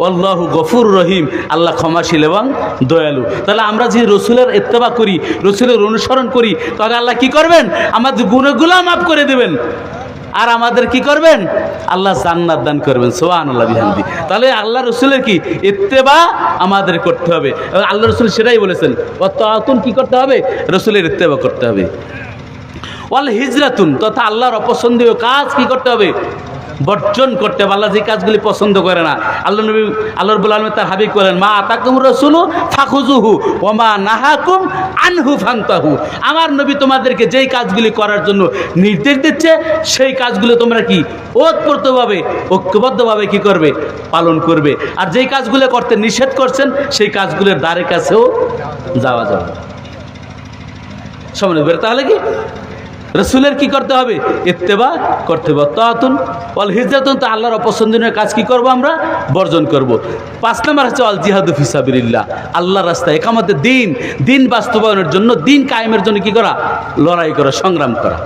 আল্লাহু গফুর রহিম, আল্লাহ ক্ষমাশীল এবং দয়ালু। তাহলে আমরা যে রাসূলের ইত্তেবা করি, রাসূলের অনুসরণ করি, তাহলে আল্লাহ কি করবেন? আমাদের গুনাহগুলো মাফ করে দিবেন। আর আমাদের কি করবেন? আল্লাহ জান্নাত দান করবেন। সুবহানাল্লাহ বিহামদি। তাহলে আল্লাহ রাসূলের কি ইত্তেবা আমাদের করতে হবে। আল্লাহ রাসূল সেটাই বলেছেন, ওয়াতাআতুন, কি করতে হবে? রাসূলের ইত্তেবা করতে হবে। ওয়াল হিজরাতুন, তথা আল্লাহর অপছন্দনীয় কাজ কি করতে হবে? বর্জন করতে হবে। আল্লাহ যে কাজগুলি পছন্দ করে না, আল্লাহ নবী, আল্লাহ রাব্বুল আলামিন তার হাবিব বলেন, মা আতাকুমুর রাসূলু ফাখুযুহু ওয়া মা নাহাকুম আনহু ফান্তাহু, আমার নবী তোমাদেরকে যেই কাজগুলি করার জন্য নির্দেশ দিচ্ছে, সেই কাজগুলো তোমরা কি ওতপ্রোতভাবে, ঐক্যবদ্ধভাবে কি করবে? পালন করবে। আর যেই কাজগুলো করতে নিষেধ করছেন, সেই কাজগুলোর দ্বারে কাছেও যাওয়া যাবে। সামনে বের, তাহলে কি রাসূলের কি করতে হবে? ইত্তেবা করতে হবে। তাআতুন ওয়াল হিজরাতুন, তা আল্লাহর অপছন্দনীয় কাজ কি করব? আমরা বর্জন করব। 5 নম্বর হচ্ছে আল জিহাদু ফি সাবিলিল্লাহ, আল্লাহর রাস্তায় একামতের দিন, দিন বাস্তবায়নের জন্য, দিন কায়েমের জন্য কি করা? লড়াই করা, সংগ্রাম করা।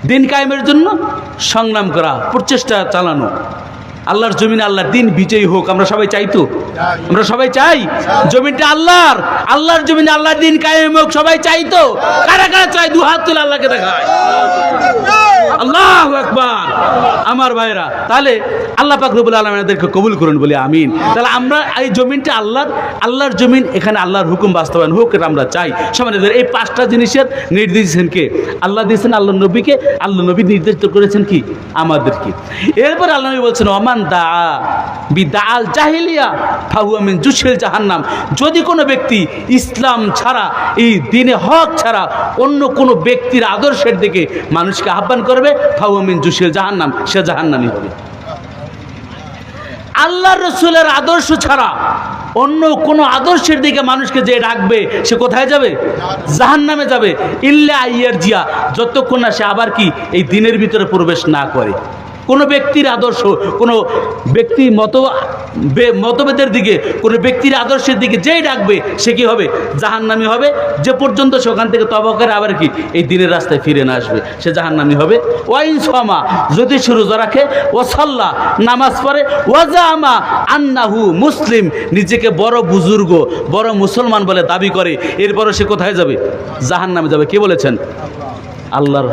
দিন কায়েমের জন্য সংগ্রাম করা, প্রচেষ্টা চালানো। আল্লাহর জমিনে আল্লাহর দিন বিজয়ী হোক, আমরা সবাই চাই তো? আমরা সবাই চাই জমিনটা আল্লাহর, আল্লাহর জমিনে আল্লাহর দিন কায়েম হোক, সবাই চাই তো? কারা কারা চাই? 2 হাত তুলে আল্লাহকে দেখায়। আল্লাহু আকবার। আমার ভাইরা, তাহলে আল্লাহ পাক রব্বুল আলামিন আমাদেরকে কবুল করুন বলি আমিন। তাহলে আমরা এই জমিনটা আল্লাহর, আল্লাহর জমিন, এখানে আল্লাহর হুকুম বাস্তবায়ন হোক, এটা আমরা চাই। সমানে এই 5টা জিনিসের নির্দেশ দিয়েছেন কে? আল্লাহ দিয়েছেন আল্লাহ নবীকে, আল্লাহ নবী নির্দেশ করেছেন কি? আমাদেরকে। এরপর আল্লাহ নবী বলছেন, ওমান দাআ বিদাআল জাহিলিয়া ফাহুয়া মিন জুশিল জাহান্নাম, যদি কোনো ব্যক্তি ইসলাম ছাড়া, এই দ্বীনে হক ছাড়া অন্য কোনো ব্যক্তির আদর্শের দিকে মানুষকে আহ্বান করবে, ফাহুয়া মিন জুশিল জাহান্নাম, সে জাহান্নামী হবে। আল্লাহ রসুলের আদর্শ ছাড়া অন্য কোনো আদর্শের দিকে মানুষকে যে ডাকবে সে কোথায় যাবে? জাহান্নামে যাবে। ইল্লা আইয়ার জিয়া, যতক্ষণ না সে আবার কি এই দিনের ভিতরে প্রবেশ না করে। কোনো ব্যক্তির আদর্শ, কোনো ব্যক্তি মতভেদের দিকে, কোনো ব্যক্তির আদর্শের দিকে যেই ডাকবে সে কি হবে? জাহান্নামী হবে। যে পর্যন্ত সে ওখান থেকে তওবা করে আবার কি এই দিনের রাস্তায় ফিরে না আসবে, সে জাহান্নামী হবে। ওয়াইন সামা, যদি সে রোজা রাখে, ও সাল্লাহ, নামাজ পড়ে, ওয়াজামা আন্নাহু মুসলিম, নিজেকে বড় বুজুর্গ, বড় মুসলমান বলে দাবি করে, এরপরও সে কোথায় যাবে? জাহান্নামে যাবে। কে বলেছেন? আল্লাহর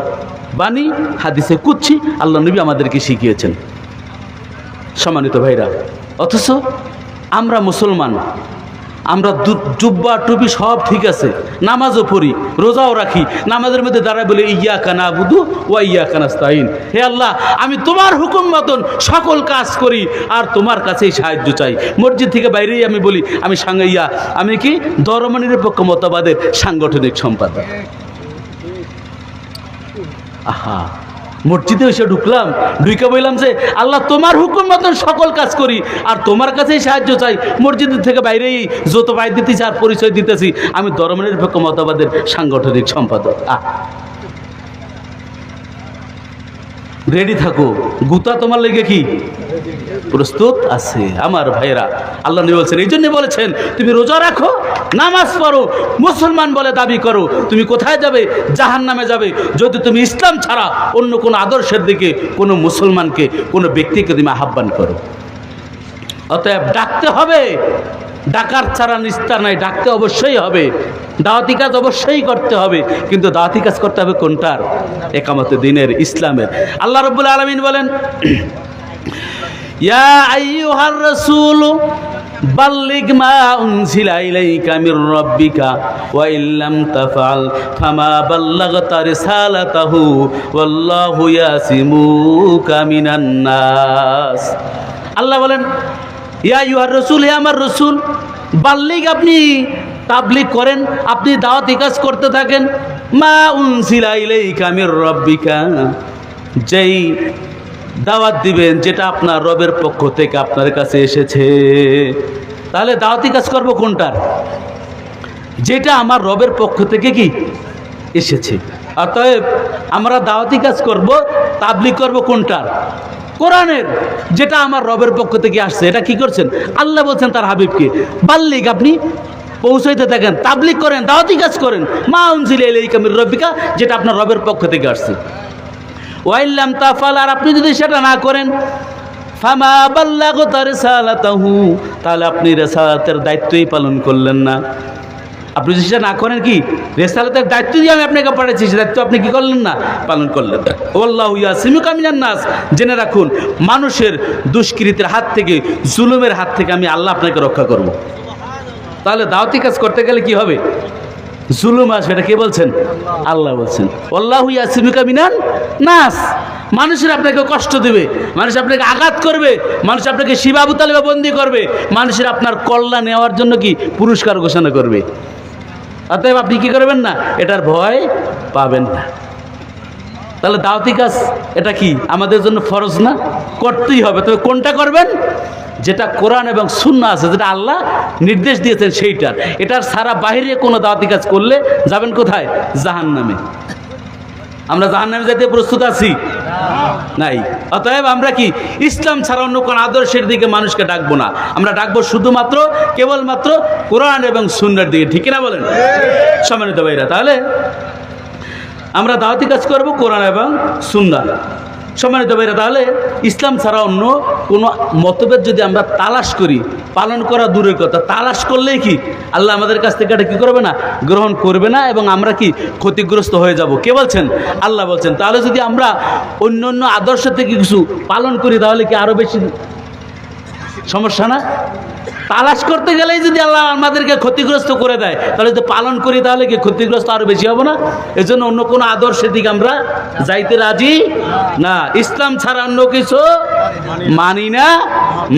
বাণী, হাদিসে কুদসি, আল্লাহ নবী আমাদেরকে শিখিয়েছেন। সম্মানিত ভাইরা, অথচ আমরা মুসলমান, আমরা জুব্বা টুপি সব ঠিক আছে, নামাজও পড়ি, রোজাও রাখি, নামাজের মধ্যে দাঁড়ায় বলে ইয়াকা নাবুদু ওয়া ইয়াকা নাস্তাইন, হে আল্লাহ আমি তোমার হুকুম মতন সকল কাজ করি আর তোমার কাছেই সাহায্য চাই। মসজিদ থেকে বাইরেই আমি বলি আমি কি ধর্মনিরপেক্ষ মতবাদের সাংগঠনিক সম্পাদক। আহা, মসজিদে এসে ঢুকলাম, ঢুকে বললাম যে আল্লাহ তোমার হুকুম মতন সকল কাজ করি আর তোমার কাছেই সাহায্য চাই। মসজিদ থেকে বাইরেই যত পাই দিতেছি আর পরিচয় দিতেছি আমি ধর্মনিরপেক্ষ মতবাদের সাংগঠনিক সম্পাদক। রেডি থাকো, গুতা তোমার লেগে কি প্রস্তুত আছে? আমার ভাইরা, আল্লাহ নবী বলছেন, এই জন্য বলেছেন তুমি রোজা রাখো, নামাজ পড়ো, মুসলমান বলে দাবি করো, তুমি কোথায় যাবে? জাহান্নামে যাবে। যদি তুমি ইসলাম ছাড়া অন্য কোনো আদর্শের দিকে কোনো মুসলমানকে, কোনো ব্যক্তিকে তুমি আহ্বান করো। অতএব ডাকতে হবে, ডাকার ছাড়া নিস্তার নাই, ডাকতে অবশ্যই হবে, দাওয়াতি কাজ অবশ্যই করতে হবে। কিন্তু দাওয়াতি কাজ করতে হবে কোনটার? একামতে দ্বীনের, ইসলামের। আল্লাহ রাব্বুল আলামিন বলেন, ইয়া আইয়ুহার রাসূল বাল্লিগ মা উনজিলা ইলাইকা মির রাব্বিকা ওয়া ইল্লাম তাফআল ফামা বাল্লাগতা রিসালাতাহু ওয়াল্লাহু ইয়াসিমুকা মিনান নাস। আল্লাহ বলেন, ইয়া আইয়ুহার রাসূল, হে আমার রাসূল, বাল্লিগ, আপনি তাবলীগ করেন, আপনি দাওয়াতি কাজ করতে থাকেন। মা উনজিলা ইলাইকা মির রাব্বিকা, যেই দাওয়াত দিবেন যেটা আপনার রবের পক্ষ থেকে আপনার কাছে এসেছে। তাহলে দাওয়াতি কাজ করব কোনটার? যেটা আমার রবের পক্ষ থেকে কি এসেছে। অতএব আমরা দাওয়াতি কাজ করব, তাবলীগ করব কোনটার? কোরআনের, যেটা আমার রবের পক্ষ থেকে আসছে। এটা কি করছেন? আল্লাহ বলছেন তার হাবিবকে, বাল্লিগ, আপনি পৌঁছাইতে থাকেন, তাবলীগ করেন, দাওয়াতি কাজ করেন। মা উনজিলা ইলাইকা মির রাব্বিকা, যেটা আপনার রবের পক্ষ থেকে আসছে। ওয়াইল্লাম তাফাল, আর আপনি যদি সেটা না করেন, ফামা বাল্লাগতা রিসালাতাহু, তাহলে আপনি রিসালাতের দায়িত্বই পালন করলেন না। আপনি যদি সেটা না করেন, কি রিসালাতের দায়িত্ব দিয়ে আমি আপনাকে পাঠাচ্ছি, সে দায়িত্ব আপনি কি করলেন না? পালন করলেন না। ওয়াল্লাহু ইয়াসিমুকা মিনান নাস, জেনে রাখুন মানুষের দুষ্কৃতির হাত থেকে, জুলুমের হাত থেকে আমি আল্লাহ আপনাকে রক্ষা করব। তাহলে দাওয়াতি কাজ করতে গেলে কি হবে? জুলুম আসবে। এটা কে বলছেন? আল্লাহ বলছেন, আল্লাহু ইয়াসিমুকা মিনান নাস। মানুষের আপনাকে কষ্ট দেবে, মানুষ আপনাকে আঘাত করবে, মানুষ আপনাকে শিবা আবু তালেবা বন্দি করবে, মানুষের আপনার কল্যাণ নেওয়ার জন্য কি পুরস্কার ঘোষণা করবে। অতএব আপনি কি করবেন না? এটার ভয় পাবেন না। তাহলে দাওয়াতি কাজ এটা কি আমাদের জন্য ফরজ না? করতেই হবে। তবে কোনটা করবেন? যেটা কোরআন এবং সুন্নাহ আছে, যেটা আল্লাহ নির্দেশ দিয়েছেন সেইটার। এটার সারা বাইরে কোনো দাওয়াতি কাজ করলে যাবেন কোথায়? জাহান্নামে। আমরা জাহান্নামে যেতে প্রস্তুত আছি? নাই। অতএব আমরা কি ইসলাম ছাড়া অন্য কোন আদর্শের দিকে মানুষকে ডাকবো না। আমরা ডাকবো শুধুমাত্র কেবলমাত্র কোরআন এবং সুন্নাহর দিকে। ঠিক না বলেন সম্মানিত ভাইরা? তাহলে আমরা দাওয়াতি কাজ করব কোরআন এবং সুন্নাহ। সম্মানিত ভাইরা, তাহলে ইসলাম ছাড়া অন্য কোনো মতভেদ যদি আমরা তালাশ করি, পালন করা দূরের কথা, তালাশ করলেই কি আল্লাহ আমাদের কাছ থেকে এটা কী করবে না? গ্রহণ করবে না, এবং আমরা কি ক্ষতিগ্রস্ত হয়ে যাব। কে বলছেন? আল্লাহ বলছেন। তাহলে যদি আমরা অন্য অন্য আদর্শ থেকে কিছু পালন করি, তাহলে কি আরও বেশি সমস্যা না? তালাশ করতে গেলেই যদি আল্লাহ আমাদেরকে ক্ষতিগ্রস্ত করে দেয়, তাহলে যদি পালন করি তাহলে কি ক্ষতিগ্রস্ত আরো বেশি হবে না? এজন্য অন্য কোনো আদর্শের দিকে আমরা যাইতে রাজি না। ইসলাম ছাড়া অন্য কিছু মানি না,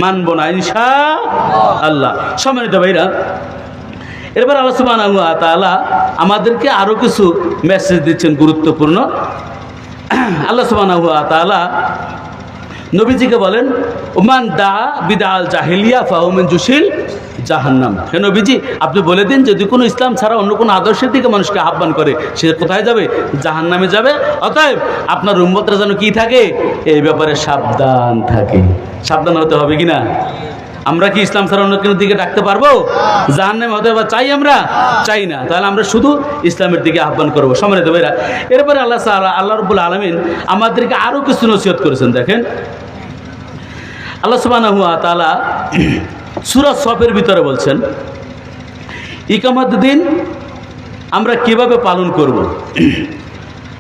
মানব না ইনশাআল্লাহ। সম্মানিত ভাইরা, এবার আল্লাহ সুবহানাহু ওয়া তাআলা আমাদেরকে আরো কিছু মেসেজ দিচ্ছেন গুরুত্বপূর্ণ। আল্লাহ সুবহানাহু ওয়া তাআলা নবীজিকে বলেন ওমান দা বিদাল জাহিলিয়া ফাহুমিন জুশিল জাহান্নাম। হে নবীজি, আপনি বলে দিন যদি কোনো ইসলাম ছাড়া অন্য কোনো আদর্শের দিকে মানুষকে আহ্বান করে সে কোথায় যাবে? জাহান্নামে যাবে। অতএব আপনার উম্মতরা যেন কি থাকে? এই ব্যাপারে সাবধান থাকে। সাবধান হতে হবে কিনা? আমরা কি ইসলাম ছাড়া অন্য কোনো দিকে ডাকতে পারবো? জাহান্নামে হতে বা চাই আমরা? চাই না। তাহলে আমরা শুধু ইসলামের দিকে আহ্বান করবো। সম্মানিত ভাইরা, এরপরে আল্লাহ রাব্বুল আলামিন আমাদেরকে আরও কিছু নসিহত করেছেন। দেখেন, আল্লাহ সুবহানাহু ওয়া তাআলা সূরা সফের ভিতরে বলছেন ইকামতুদ্দিন আমরা কিভাবে পালন করব।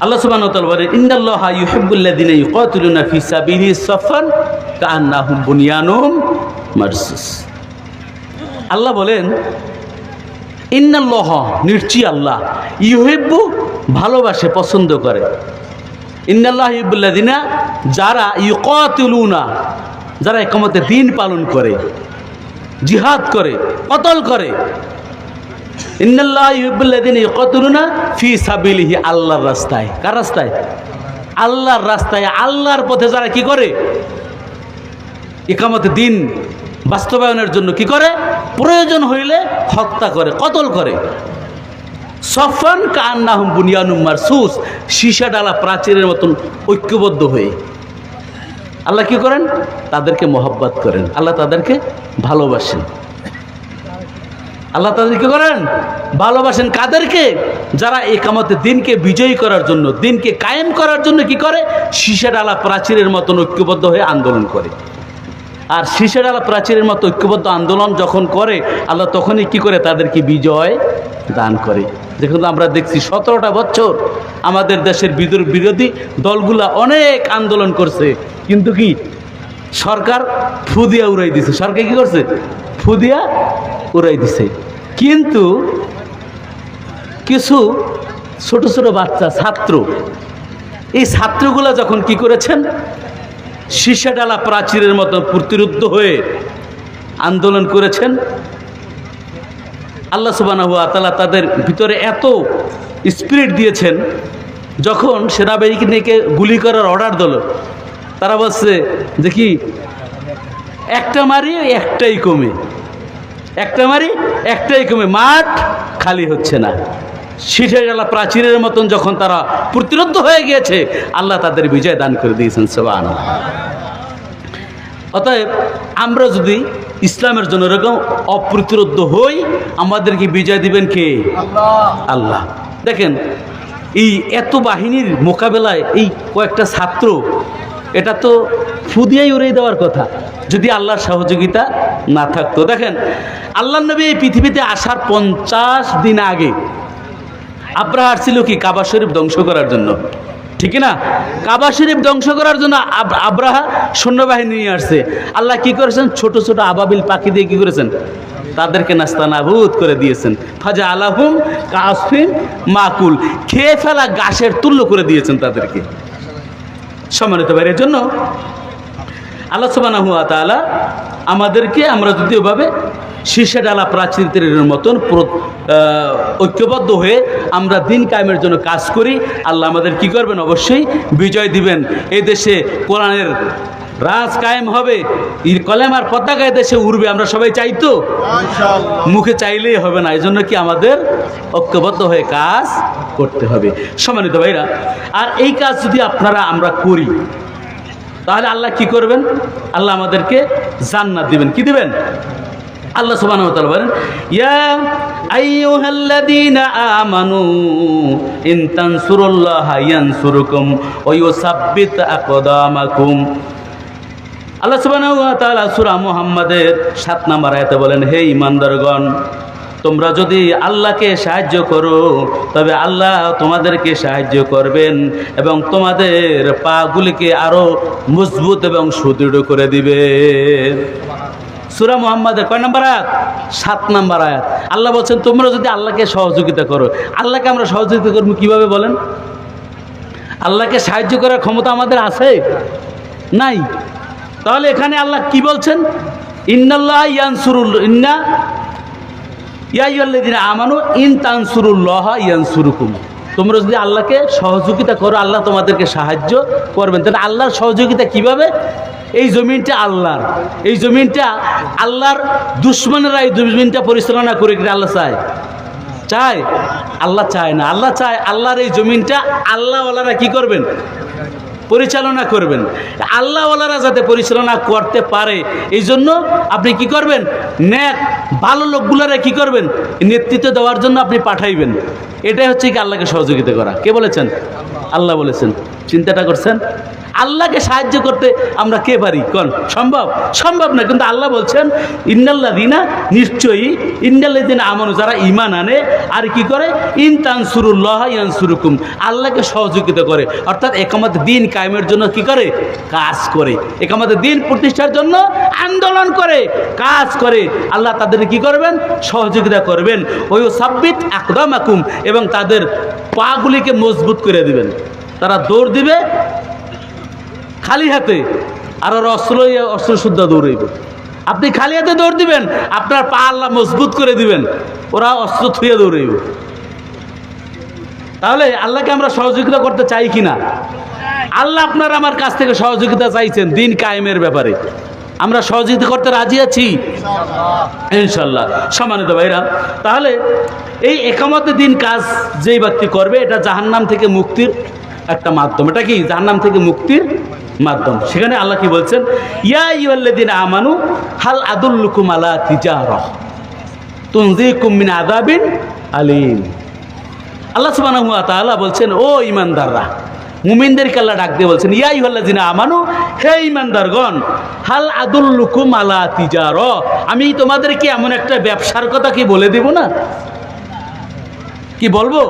আল্লাহ সুবহানাহু ওয়া তাআলা বলেন ইন্নাল্লাহা ইউহিব্বুল্লাযিনা ইউকাতিলুনা ফি সাবিলিহি সাফফান কাআন্নাহুম বুনিয়ানুম মারসুস। আল্লাহ বলেন ইন্নাল্লাহ নিশ্চয়ই আল্লাহ ইউহিব্বু ভালোবাসে, পছন্দ করে। ইন্নাল্লাহা ইউহিব্বুল্লাযিনা যারা ইউকাতিলুনা যারা ইকামতে দ্বীন পালন করে, জিহাদ করে, কতল করে। ইন্নাল্লাহা ইউহিব্বুল্লাযিনা ইউকাতিলুনা ফি সাবিলিহি আল্লাহর রাস্তায়। কার রাস্তায়? আল্লাহর রাস্তায়। আল্লাহর পথে যারা কি করে? ইকামতে দ্বীন বাস্তবায়নের জন্য কি করে? প্রয়োজন হইলে হত্যা করে, কতল করে। সফান কান্নাহুম বুনিয়ানুম মারসুস, সীসা ডালা প্রাচীরের মতন ঐক্যবদ্ধ হয়ে আল্লাহ কি করেন? তাদেরকে মহব্বত করেন। আল্লাহ তাদেরকে ভালোবাসেন। আল্লাহ তাদের কি করেন? ভালোবাসেন। কাদেরকে? যারা ইকামতে দ্বীনকে বিজয়ী করার জন্য, দ্বীনকে কায়েম করার জন্য কি করে? সীসা ডালা প্রাচীরের মতন ঐক্যবদ্ধ হয়ে আন্দোলন করে। আর সীসা ডালা প্রাচীরের মতো ঐক্যবদ্ধ আন্দোলন যখন করে আল্লাহ তখনই কি করে? তাদেরকে বিজয় দান করে। দেখুন, আমরা দেখছি 17টা বছর আমাদের দেশের বিরোধী দলগুলা অনেক আন্দোলন করছে, কিন্তু কি সরকার ফু দিয়া উড়াই দিছে। সরকার কি করছে? ফু দিয়া উড়াই দিছে। কিন্তু কিছু ছোট ছোট বাচ্চা ছাত্র, এই ছাত্রগুলা যখন কি করেছেন? সীসা ডালা প্রাচীরের মতো প্রতিরুদ্ধ হয়ে আন্দোলন করেছেন। আল্লাহ সুবহানাহু ওয়া তাআলা তাদের ভিতরে এত স্পিরিট দিয়েছেন, যখন সেনাবাহিনীকে গুলি করার অর্ডার দিল তারা বলছে যে কি একটা মারি একটাই কমে, একটা মারি একটাই কমে, মাঠ খালি হচ্ছে না। সীসা ডালা প্রাচীরের মতন যখন তারা প্রতিরোধ হয়ে গিয়েছে আল্লাহ তাদের বিজয় দান করে দিয়েছেন। সুবহানাল্লাহ। অতএব আমরা যদি ইসলামের জন্য এরকম অপ্রতিরোধ হই, আমাদেরকে বিজয় দিবেন কে? আল্লাহ। দেখেন, এই এত বাহিনীর মোকাবেলায় এই কয়েকটা ছাত্র, এটা তো ফুদিয়াই উড়িয়ে দেওয়ার কথা যদি আল্লাহর সহযোগিতা না থাকতো। দেখেন, আল্লাহ নবী এই পৃথিবীতে আসার 50 দিন আগে আব্রাহা ছিল কি? কাবা শরীফ ধ্বংস করার জন্য, ঠিক না? কাবা শরীফ ধ্বংস করার জন্য আব্রাহা সৈন্যবাহিনী নিয়ে আসছে। আল্লাহ কি করেছেন? ছোট ছোট আবাবিল পাখি দিয়ে কি করেছেন? তাদেরকে নাস্তানাবুদ করে দিয়েছেন। ফাজা আলাহুম কাসফিন মাকুল, খেয়ে ফেলা ঘাসের তুল্য করে দিয়েছেন তাদেরকে। সম্মানিত ভাইয়ের জন্য আল্লাহ সুবহানাহু ওয়া তাআলা আমাদেরকে, আমরা যদি ওভাবে সীসা ডালা প্রাচীরের মতন ঐক্যবদ্ধ হয়ে আমরা দিন কায়েমের জন্য কাজ করি, আল্লাহ আমাদের কি করবেন? অবশ্যই বিজয় দিবেন। এই দেশে কোরআনের রাজ কায়েম হবে, কলেমার পতাকা দেশে উড়বে। আমরা সবাই চাই তো? মুখে চাইলেই হবে না, এই জন্য কি আমাদের ঐক্যবদ্ধ হয়ে কাজ করতে হবে। সম্মানিত ভাইরা, আর এই কাজ যদি আমরা করি তাহলে আল্লাহ কি করবেন? আল্লাহ আমাদেরকে জান্নাত দিবেন। কি দিবেন? আল্লাহ সুবহানাহু ওয়া তাআলা বলেন ইয়া আইয়ুহাল্লাযীনা আমানু ইন তানসুরুল্লাহা ইয়ানসুরকুম ওয়া ইউসাব্বিত আকদামাকুম। আল্লাহ সুবহানাহু ওয়া তাআলা সূরা মুহাম্মাদের 7 নম্বর আয়াতে বলেন, হে ঈমানদারগণ, তোমরা যদি আল্লাহকে সাহায্য করো তবে আল্লাহ তোমাদেরকে সাহায্য করবেন এবং তোমাদের পাগুলিকে আরো মজবুত এবং সুদৃঢ় করে দিবে। সূরা মুহাম্মাদের কয় নম্বর আয়াত? 7 নম্বর আয়াত। আল্লাহ বলছেন তোমরা যদি আল্লাহকে সহযোগিতা করো। আল্লাহকে আমরা সহযোগিতা করবো কিভাবে বলেন? আল্লাহকে সাহায্য করার ক্ষমতা আমাদের আছে? নাই। তাহলে এখানে আল্লাহ কি বলছেন? ইন্নাল্লাহ ইয়ানসুরুল ইন্না ইয়া আইয়ুহাল্লাযীনা আমানু ইন তানসুরুল্লাহা ইয়ানসুরকুম। তোমরা যদি আল্লাহকে সহযোগিতা করো আল্লাহ তোমাদেরকে সাহায্য করবেন। তাহলে আল্লাহর সহযোগিতা কিভাবে? এই জমিনটা আল্লাহর, এই জমিনটা আল্লাহর দুশ্মনেরা এই জমিনটা পরিচালনা করে কিনা আল্লাহ চায়? চায়? আল্লাহ চায় না। আল্লাহ চায় আল্লাহর এই জমিনটা আল্লাহওয়ালারা কি করবেন? পরিচালনা করবেন। আল্লাহওয়ালারা যাতে পরিচালনা করতে পারে এই জন্য আপনি কি করবেন? নেক ভালো লোকগুলারা কি করবেন? নেতৃত্ব দেওয়ার জন্য আপনি পাঠাইবেন। এটাই হচ্ছে কি আল্লাহকে সহযোগিতা করা। কে বলেছেন? আল্লাহ বলেছেন। চিন্তাটা করছেন? আল্লাহকে সাহায্য করতে আমরা কে পারি? কোন সম্ভব? সম্ভব না। কিন্তু আল্লাহ বলছেন ইন্নাল্লাযিনা, নিশ্চয়ই ইন্নাল্লাযিনা আমানু, যারা ঈমান আনে আর কি করে, ইন তানসুরুল্লাহ ইয়ানসুরুকুম, আল্লাহকে সহযোগিতা করে, অর্থাৎ একামত দিন কায়েমের জন্য কি করে? কাজ করে। একামত দিন প্রতিষ্ঠার জন্য আন্দোলন করে, কাজ করে। আল্লাহ তাদের কি করবেন? সহযোগিতা করবেন। ওই সাব্বিত আকদামাকুম, এবং তাদের পাগুলিকে মজবুত করে দিবেন। তারা দৌড় দিবে খালি হাতে, আর ওরা অস্ত্র শুদ্ধ দৌড়াইবে। আপনি খালি হাতে দৌড় দিবেন, আপনার পা আল্লাহ মজবুত করে দিবেন, ওরা অস্ত্র থুয়ে দৌড়াইবে। তাহলে আল্লাহকে আমরা সহযোগিতা করতে চাই কিনা? আল্লাহ আপনার আমার কাছ থেকে সহযোগিতা চাইছেন দিন কায়েমের ব্যাপারে। আমরা সহযোগিতা করতে রাজি আছি ইনশাল্লাহ। সম্মানিত ভাইরা, তাহলে এই একামতে দিন কাজ যেই ব্যক্তি করবে, এটা জাহান্নাম থেকে মুক্তির একটা মাধ্যম। এটা কি? জাহান্নাম থেকে মুক্তির মাধ্যম। সেখানে আল্লাহ কি বলছেন? ইয়া আইয়ুহাল্লাযীনা আমানু হাল আদুল্লুকুম আলা তিজারাহ তুনজিকুম মিন আযাবিন আলীম। আল্লাহ সুবহানাহু ওয়া তাআলা বলছেন, ও ঈমানদাররা, মুমিনদেরকে আল্লাহ ডাক দিয়ে বলছেন, ইয়া আইয়ুহাল্লাযীনা আমানু, হে ঈমানদারগণ, হাল আদুল্লুকুম আলা তিজারাহ, আমি তোমাদেরকে এমন একটা ব্যবসার কথা কি বলে দেব না? কি বলবো?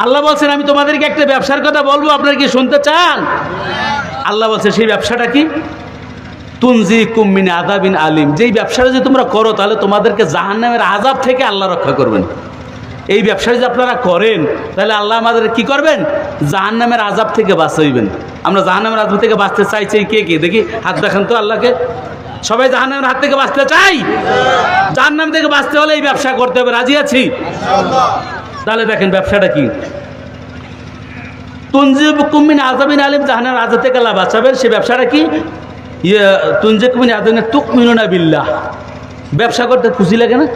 আল্লাহ বলছেন আমি তোমাদেরকে একটা ব্যবসার কথা বলবো, আপনারা কি শুনতে চান? আল্লাহ বলছে সেই ব্যবসাটা কি? তুনজিকুম মিন আযাবিন আলীম। যেই ব্যবসাটা যদি তোমরা করো তাহলে তোমাদেরকে জাহান্নামের আযাব থেকে আল্লাহ রক্ষা করবেন। এই ব্যবসা যদি আপনারা করেন তাহলে আল্লাহ আমাদের কি করবেন? জাহান্নামের আযাব থেকে বাঁচাইবেন। আমরা জাহান্নামের আযাব থেকে বাঁচতে চাইছি কে কে? দেখি হাত দেখান তো আল্লাহকে। সবাই জাহান্নামের হাত থেকে বাঁচতে চাই? জাহান্নাম থেকে বাঁচতে হলে এই ব্যবসা করতে হবে। রাজি আছি? তাহলে দেখেন ব্যবসাটা কি? তুনজিকুম মিন আযাবিন আলীম, জাহান্নামের আযাব থেকে আল্লাহ বাঁচাবেন। সে ব্যবসাটা কি? তুনজিকুম মিন আযাবিন তুমিনুনা বিল্লাহ। ব্যবসা করতে পুঁজি লাগে না?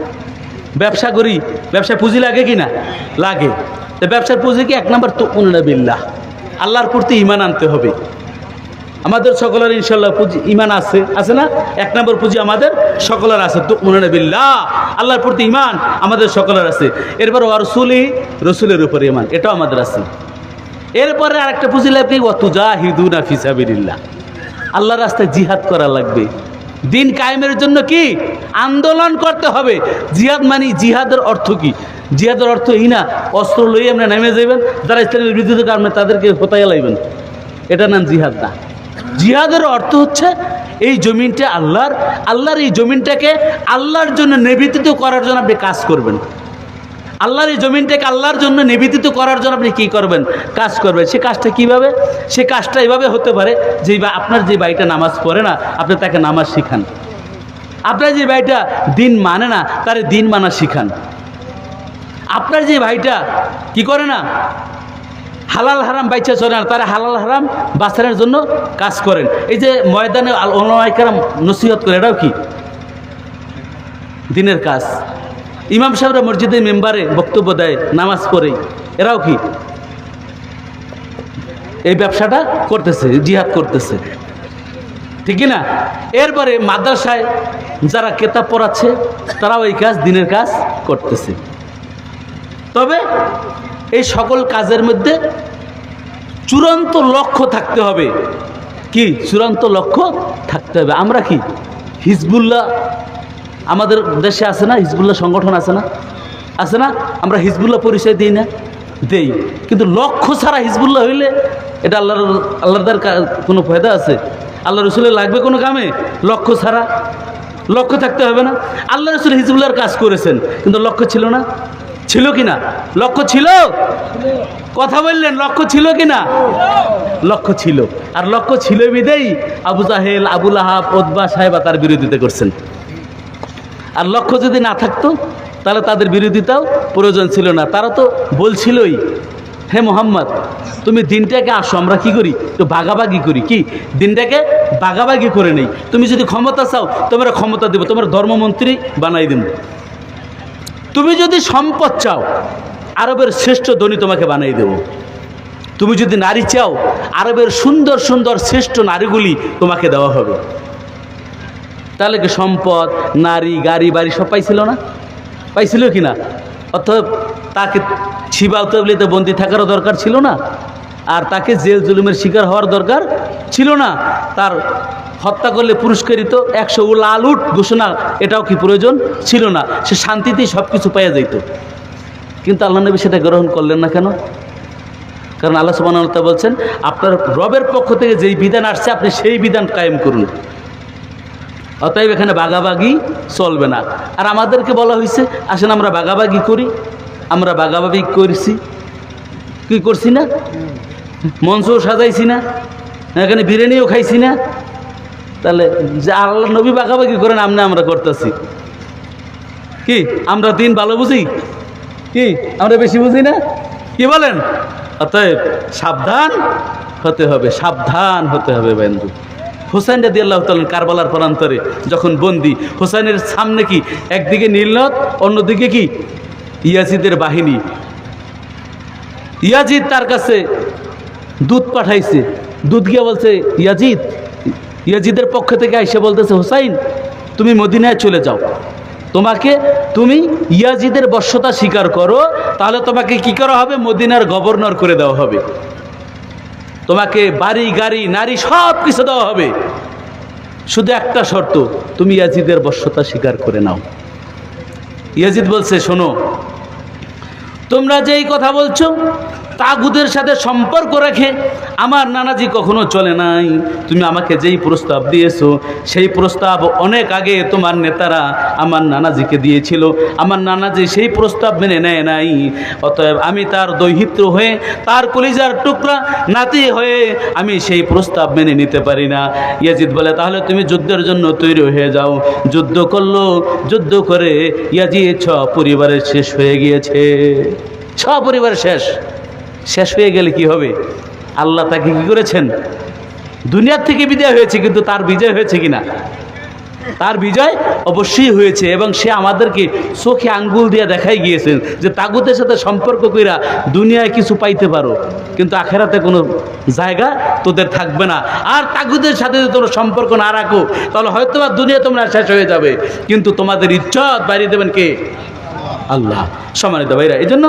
ব্যবসা করি, ব্যবসা পুঁজি লাগে কি না? লাগে। তো ব্যবসার পুঁজি কি? এক নম্বর তুমিনুনা বিল্লাহ, আল্লাহর প্রতি ঈমান আনতে হবে। আমাদের সকলের ইনশাআল্লাহ পুঁজি ঈমান আছে, আছে না? এক নম্বর পুঁজি আমাদের সকলের আছে, তুমিনুনা বিল্লাহ, আল্লাহর প্রতি ঈমান আমাদের সকলের আছে। এরপর রাসূলি, রাসূলের উপর ঈমান, এটাও আমাদের আছে। এরপরে আরেকটা পুঁজি লাগবে, ওয়াতুজাহিদুনা ফি সাবিলিল্লাহ, আল্লাহর রাস্তায় জিহাদ করা লাগবে। দিন কায়েমের জন্য কি? আন্দোলন করতে হবে। জিহাদ মানে, জিহাদের অর্থ কি? জিহাদের অর্থ এই না অস্ত্র লইয়ে আপনি নেমে যাবেন, যারা ইসলামের বিরুদ্ধে কারণে তাদেরকে হতাইয়া লাইবেন, এটা নাম জিহাদ না। জিহাদের অর্থ হচ্ছে এই জমিনটা আল্লাহর, আল্লাহর এই জমিনটাকে আল্লাহর জন্য নিবেদিত করার জন্য আপনি কাজ করবেন। আল্লাহর এই জমিনটাকে আল্লাহর জন্য নিবেদিত করার জন্য আপনি কী করবেন? কাজ করবেন। সে কাজটা কিভাবে? সে কাজটা এভাবে হতে পারে যে আপনার যে ভাইটা নামাজ পড়ে না, আপনি তাকে নামাজ শিখান। আপনার যে ভাইটা দিন মানে না, তারে দিন মানা শিখান। আপনার যে ভাইটা কি করে না, হালাল হারাম বাইচা চলে না, তারা হালাল হারাম বাঁচানোর জন্য কাজ করেন। এই যে ময়দানে উলামায়ে কেরাম নসিহত করে, এটাও কি? দিনের কাজ। ইমাম সাহেবরা মসজিদের মেম্বারে বক্তব্য দেয়, নামাজ পড়ে, এরাও কি? এই ব্যবসাটা করতেছে, জিহাদ করতেছে, ঠিক না? এরপরে মাদ্রাসায় যারা কেতাব পড়াচ্ছে তারাও এই কাজ, দিনের কাজ করতেছে। তবে এই সকল কাজের মধ্যে চূড়ান্ত লক্ষ্য থাকতে হবে। কি চূড়ান্ত লক্ষ্য থাকতে হবে? আমরা কি হিজবুল্লাহ আমাদের দেশে আছে না? হিজবুল্লাহ সংগঠন আছে না? আছে না? আমরা হিজবুল্লাহ পরিচয় দিই না? দেই। কিন্তু লক্ষ্য ছাড়া হিজবুল্লাহ হইলে এটা আল্লাহর কোনো ফায়দা আছে? আল্লাহ রসুলের লাগবে কোনো কামে? লক্ষ্য ছাড়া। লক্ষ্য থাকতে হবে না? আল্লাহ রসুল হিজবুল্লাহর কাজ করেছেন, কিন্তু লক্ষ্য ছিল না? ছিল কি না? লক্ষ্য ছিল? কথা বললেন, লক্ষ্য ছিল কি না? লক্ষ্য ছিল। আর লক্ষ্য ছিল বিদেই আবু জাহেল, আবু লাহাব, উতবা সাহেবা তার বিরোধিতা করছেন। আর লক্ষ্য যদি না থাকতো তাহলে তাদের বিরোধিতাও প্রয়োজন ছিল না। তারা তো বলছিলই হে মোহাম্মদ, তুমি দিনটাকে আসো, আমরা কি করি, তো ভাগাভাগি করি, কি দিনটাকে ভাগাভাগি করে নেই। তুমি যদি ক্ষমতা চাও, তোমরা ক্ষমতা দেবো, তোমার ধর্মমন্ত্রী বানাই দেব। তুমি যদি সম্পদ চাও, আরবের শ্রেষ্ঠ ধনী তোমাকে বানাই দেব। তুমি যদি নারী চাও, আরবের সুন্দর সুন্দর শ্রেষ্ঠ নারীগুলি তোমাকে দেওয়া হবে। তাহলে কি সম্পদ, নারী, গাড়ি, বাড়ি সব পাইছিল না? পাইছিল কি না? অর্থাৎ তাকে ছিবা তবলিতে বন্দী থাকারও দরকার ছিল না, আর তাকে জেল জুলুমের শিকার হওয়ার দরকার ছিল না। তার হত্যা করলে পুরস্কৃত 100 লালুট ঘোষণা, এটাও কি প্রয়োজন ছিল না। সে শান্তিতেই সব কিছু পাইয়া যাইত। কিন্তু আল্লাহ নবী সেটা গ্রহণ করলেন না কেন? কারণ আল্লাহ সুবহানাহু ওয়া তাআলা বলছেন, আপনার রবের পক্ষ থেকে যেই বিধান আসছে আপনি সেই বিধান কায়েম করুন। অতএব এখানে ভাগাভাগি চলবে না। আর আমাদেরকে বলা হয়েছে, আসেন আমরা ভাগাভাগি করি। আমরা ভাগাভাগি করছি, কি করছি না? মঞ্চও সাজাইছি না, এখানে বিরিয়ানিও খাইছি না। তাহলে যে আল্লাহ নবী ভাগাভাগি করেন, আমরা করতেছি কি? আমরা দিন ভালো বুঝি কি? আমরা বেশি বুঝি না? কি বলেন? অতএব সাবধান হতে হবে, সাবধান হতে হবে বন্ধু। হুসাইন রাদিয়াল্লাহু তাআলা কারবালার প্রান্তরে যখন বন্দী, হুসাইনের সামনে কি একদিকে নীলনদ, অন্যদিকে কি ইয়াজিদের বাহিনী। ইয়াজিদ তার কাছে দুধ পাঠাইছে। দুধ গিয়ে বলছে, ইয়াজিদের পক্ষ থেকে আইসে বলতেছে, হুসাইন তুমি মদিনায় চলে যাও, তুমি ইয়াজিদের বশ্যতা স্বীকার করো, তাহলে তোমাকে কি করা হবে? মদিনার গভর্নর করে দেওয়া হবে। তোমাকে বাড়ি, গাড়ি, নারী সব কিছু দেওয়া হবে। শুধু একটা শর্ত, তুমি ইয়াজিদের বশ্যতা স্বীকার করে নাও। ইয়াজিদ বলছে, শোনো, তোমরা যেই কথা বলছো তাগুদের সাথে সম্পর্ক রেখে আমার নানাজি কখনো চলে নাই। তুমি আমাকে যেই প্রস্তাব দিয়েছো, সেই প্রস্তাব অনেক আগে তোমার নেতারা আমার নানাজিকে দিয়েছিল। আমার নানাজি সেই প্রস্তাব মেনে নেয় নাই। অতএব আমি তার দৈহিত্র হয়ে, তার কলিজার টুকরা নাতি হয়ে আমি সেই প্রস্তাব মেনে নিতে পারি না। ইয়াজিদ বলে, তাহলে তুমি যুদ্ধের জন্য তৈরি হয়ে যাও। যুদ্ধ করলো, যুদ্ধ করে ইয়াজিদ পরিবারের শেষ হয়ে গিয়েছে। পরিবার শেষ হয়ে গেলে কি হবে? আল্লাহ তাকে কি করেছেন? দুনিয়ার থেকে বিজয় হয়েছে, কিন্তু তার বিজয় হয়েছে কিনা? তার বিজয় অবশ্যই হয়েছে। এবং সে আমাদেরকে চোখে আঙ্গুল দিয়ে দেখাই গিয়েছেন যে তাগুতের সাথে সম্পর্ক কইরা দুনিয়ায় কিছু পাইতে পারো, কিন্তু আখেরাতে কোনো জায়গা তোদের থাকবে না। আর তাগুতের সাথে যদি তোমরা সম্পর্ক না রাখো, তাহলে হয়তো বা দুনিয়া তোমরা শেষ হয়ে যাবে, কিন্তু তোমাদের ইজ্জত বাড়িয়ে দেবেন কে? আল্লাহ। সম্মানিত ভাইরা, এই জন্য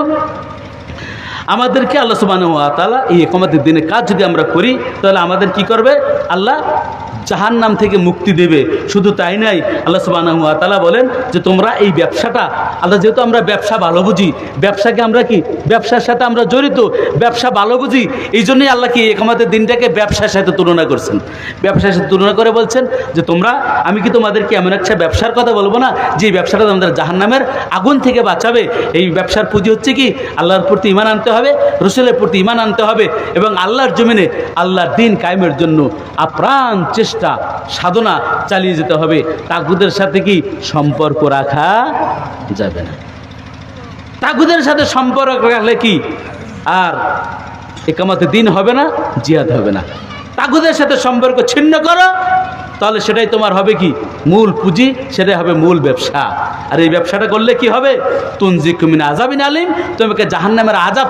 আমাদেরকে আল্লাহ সুবহানাহু ওয়া তাআলা এই ইকামতের দিনে কাজ যদি আমরা করি, তাহলে আমাদের কি করবে? আল্লাহ জাহান্নাম থেকে মুক্তি দেবে। শুধু তাই নাই, আল্লাহ সুবহানাহু ওয়া তাআলা বলেন যে তোমরা এই ব্যবসাটা, আল্লাহ যেহেতু আমরা ব্যবসা ভালো বুঝি, ব্যবসাকে আমরা কি, ব্যবসার সাথে আমরা জড়িত, ব্যবসা ভালো বুঝি, এই জন্যই আল্লাহ কি ইকামতের দিনটাকে ব্যবসার সাথে তুলনা করছেন। ব্যবসার সাথে তুলনা করে বলছেন যে তোমরা, আমি কি তোমাদেরকে এমন একটা ব্যবসার কথা বলবো না যে ব্যবসাটা তোমাদের জাহান্নামের আগুন থেকে বাঁচাবে? এই ব্যবসার পুঁজি হচ্ছে কি? আল্লাহর প্রতি ঈমান আনতে হবে, রসুলের প্রতি ঈমান আনতে হবে, এবং আল্লাহর জমিনে আল্লাহর দ্বীন কায়েমের জন্য আপ্রাণ চেষ্টা, সাধনা চালিয়ে যেতে হবে। তাগুদের সাথে কি সম্পর্ক রাখা যাবে না। তাগুদের সাথে সম্পর্ক রাখলে কি আর ইকামতের দিন হবে না, জিহাদ হবে না। তাগুদের সাথে সম্পর্ক ছিন্ন করো, তাহলে সেটাই তোমার হবে কি? মূল পুঁজি, সেটাই হবে মূল ব্যবসা। আর এই ব্যবসাটা করলে কি হবে? তুনজিকুম মিন আযাবিন আলীম, তোমাকে জাহান্নামের আযাব